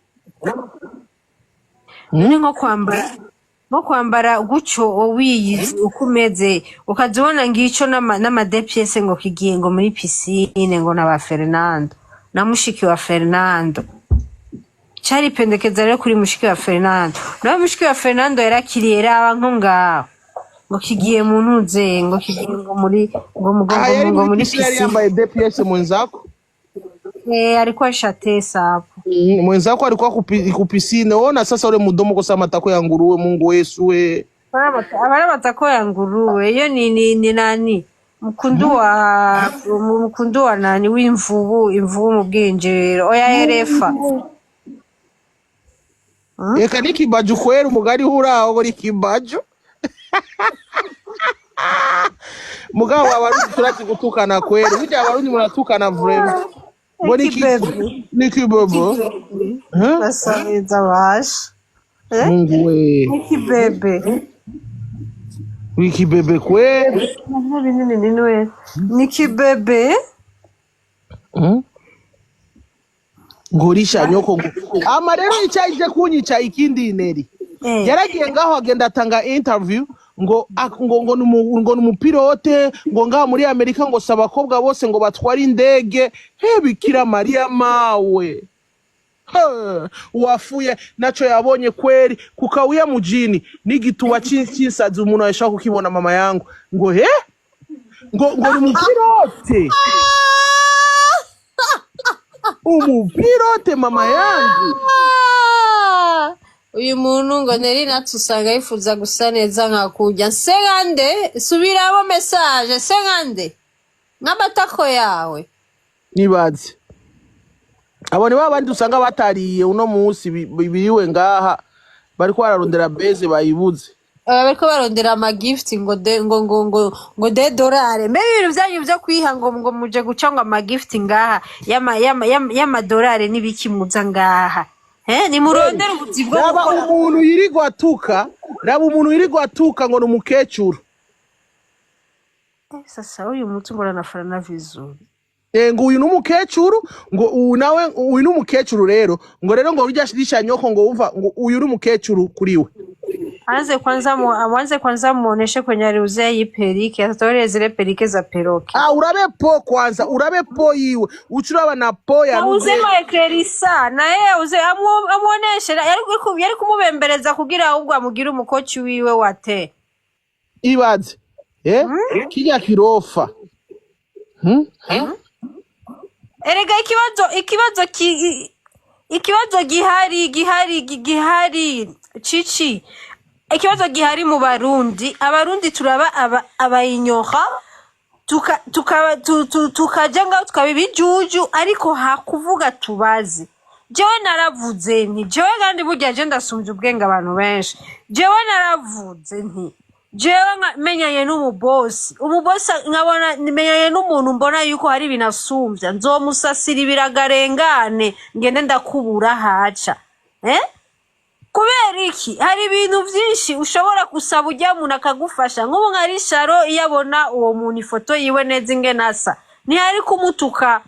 nko kwambara gucyo wiyizi ukumeze ukazibona ngico n'amadepiese ngo kigiye ngo muri piscine ngo naba Fernando na mushiki wa Fernando cyari pendekeza rero kuri mushiki wa Fernando na mushiki wa Fernando yarakiriye raba nko ngaho ngo kigiye mu ntuze ngo kigiye ngo muri ngo muri piscine yambaye depiese mu nzako alikuwa shatesa hapo. Mwenzako alikuwa ku piscine. Ona sasa ule mudomo kosa matako ya nguruwe Mungu Yesu we. Abana matako ya nguruwe iyo ni nani? Mkundu wa nani w'imvubu mu bwinjiriro oya erefa. Eka ni kibaju kwera umugari huraho buri kibaju. Mugabo abarundi turati gutukana kwera. Burya abarundi muratukana vrema. Niki bobo. Basabeza bash. Mungu we. Niki bebe kwera. Niki bebe. Ngorisha nyoko. Ama rero icyaje kunyica ikindi ineri. Yaragiye ngaho agenda atanga interview ngo numupilote ngo ngaho muri Amerika ngo sabakobwa bose ngo batwara indege Bikira Maria mawe wafuye naco yabonye kweri kukawia mujini n'igituba cy'insazi umuntu ashaka kukibona mama yangu ngo ngo numupilote umupilote mama yangu uyu muntu ngo neri natusanga yifuza gusa neza nkakujya Sengande subiramo message Sengande n'amatako yawe nibaze abone babandi usanga batariye uno munsi biriwe ngaha bari kwararondera base bayibuze bariko barondera ama gift ngo de dollar mbe ibintu byanyu byo kwiha ngo muje guca ngo ama gift ngaha yama dollar nibiki muza ngaha ni murondera ubuzi bwo raba umuntu yirirwa atuka ngo ni umukecuru. Sasa uyu mutu ngo ranafara na vizuri. Ngo uyu n'umukecuru ngo uyu n'umukecuru rero ngo bijyashirisha nyoko ngo umva ngo uyu n'umukecuru kuri we. Anze kwanza muoneshe kwenye aliuzia hii perike, atatolee zile perike za peroke. Urabe po yiwe. Uchuraba na po ya nude. Uzema ekerisa, na yeye amuoneshe, yari kumubembereza kugira ahubwo amugira umukoci wiwe wate. Ibaze. Kijya kirofa. Erega ikibazo gihari Cici. Ikibazo gihari mu abarundi turaba abayinyoha tukaja ngaho tukabibijuju ariko hakuvuga tubazi. Jewe naravuze nti jewe kandi burya je ndasumvye ubwenge abantu benshi. Jewe naravuze nti jewe menyanye n'umubosi nkabona menyanye n'umuntu mbona yuko hari binasumvya nzomusasira ibiragarengane ngende ndakubura haca. Kubera iki hari ibintu byinshi ushobora gusaba ujya muntu akagufasha nk'ubu nka Risharo iyo abona uwo muntu ifoto yiwe neza ingenasa ntihari kumutuka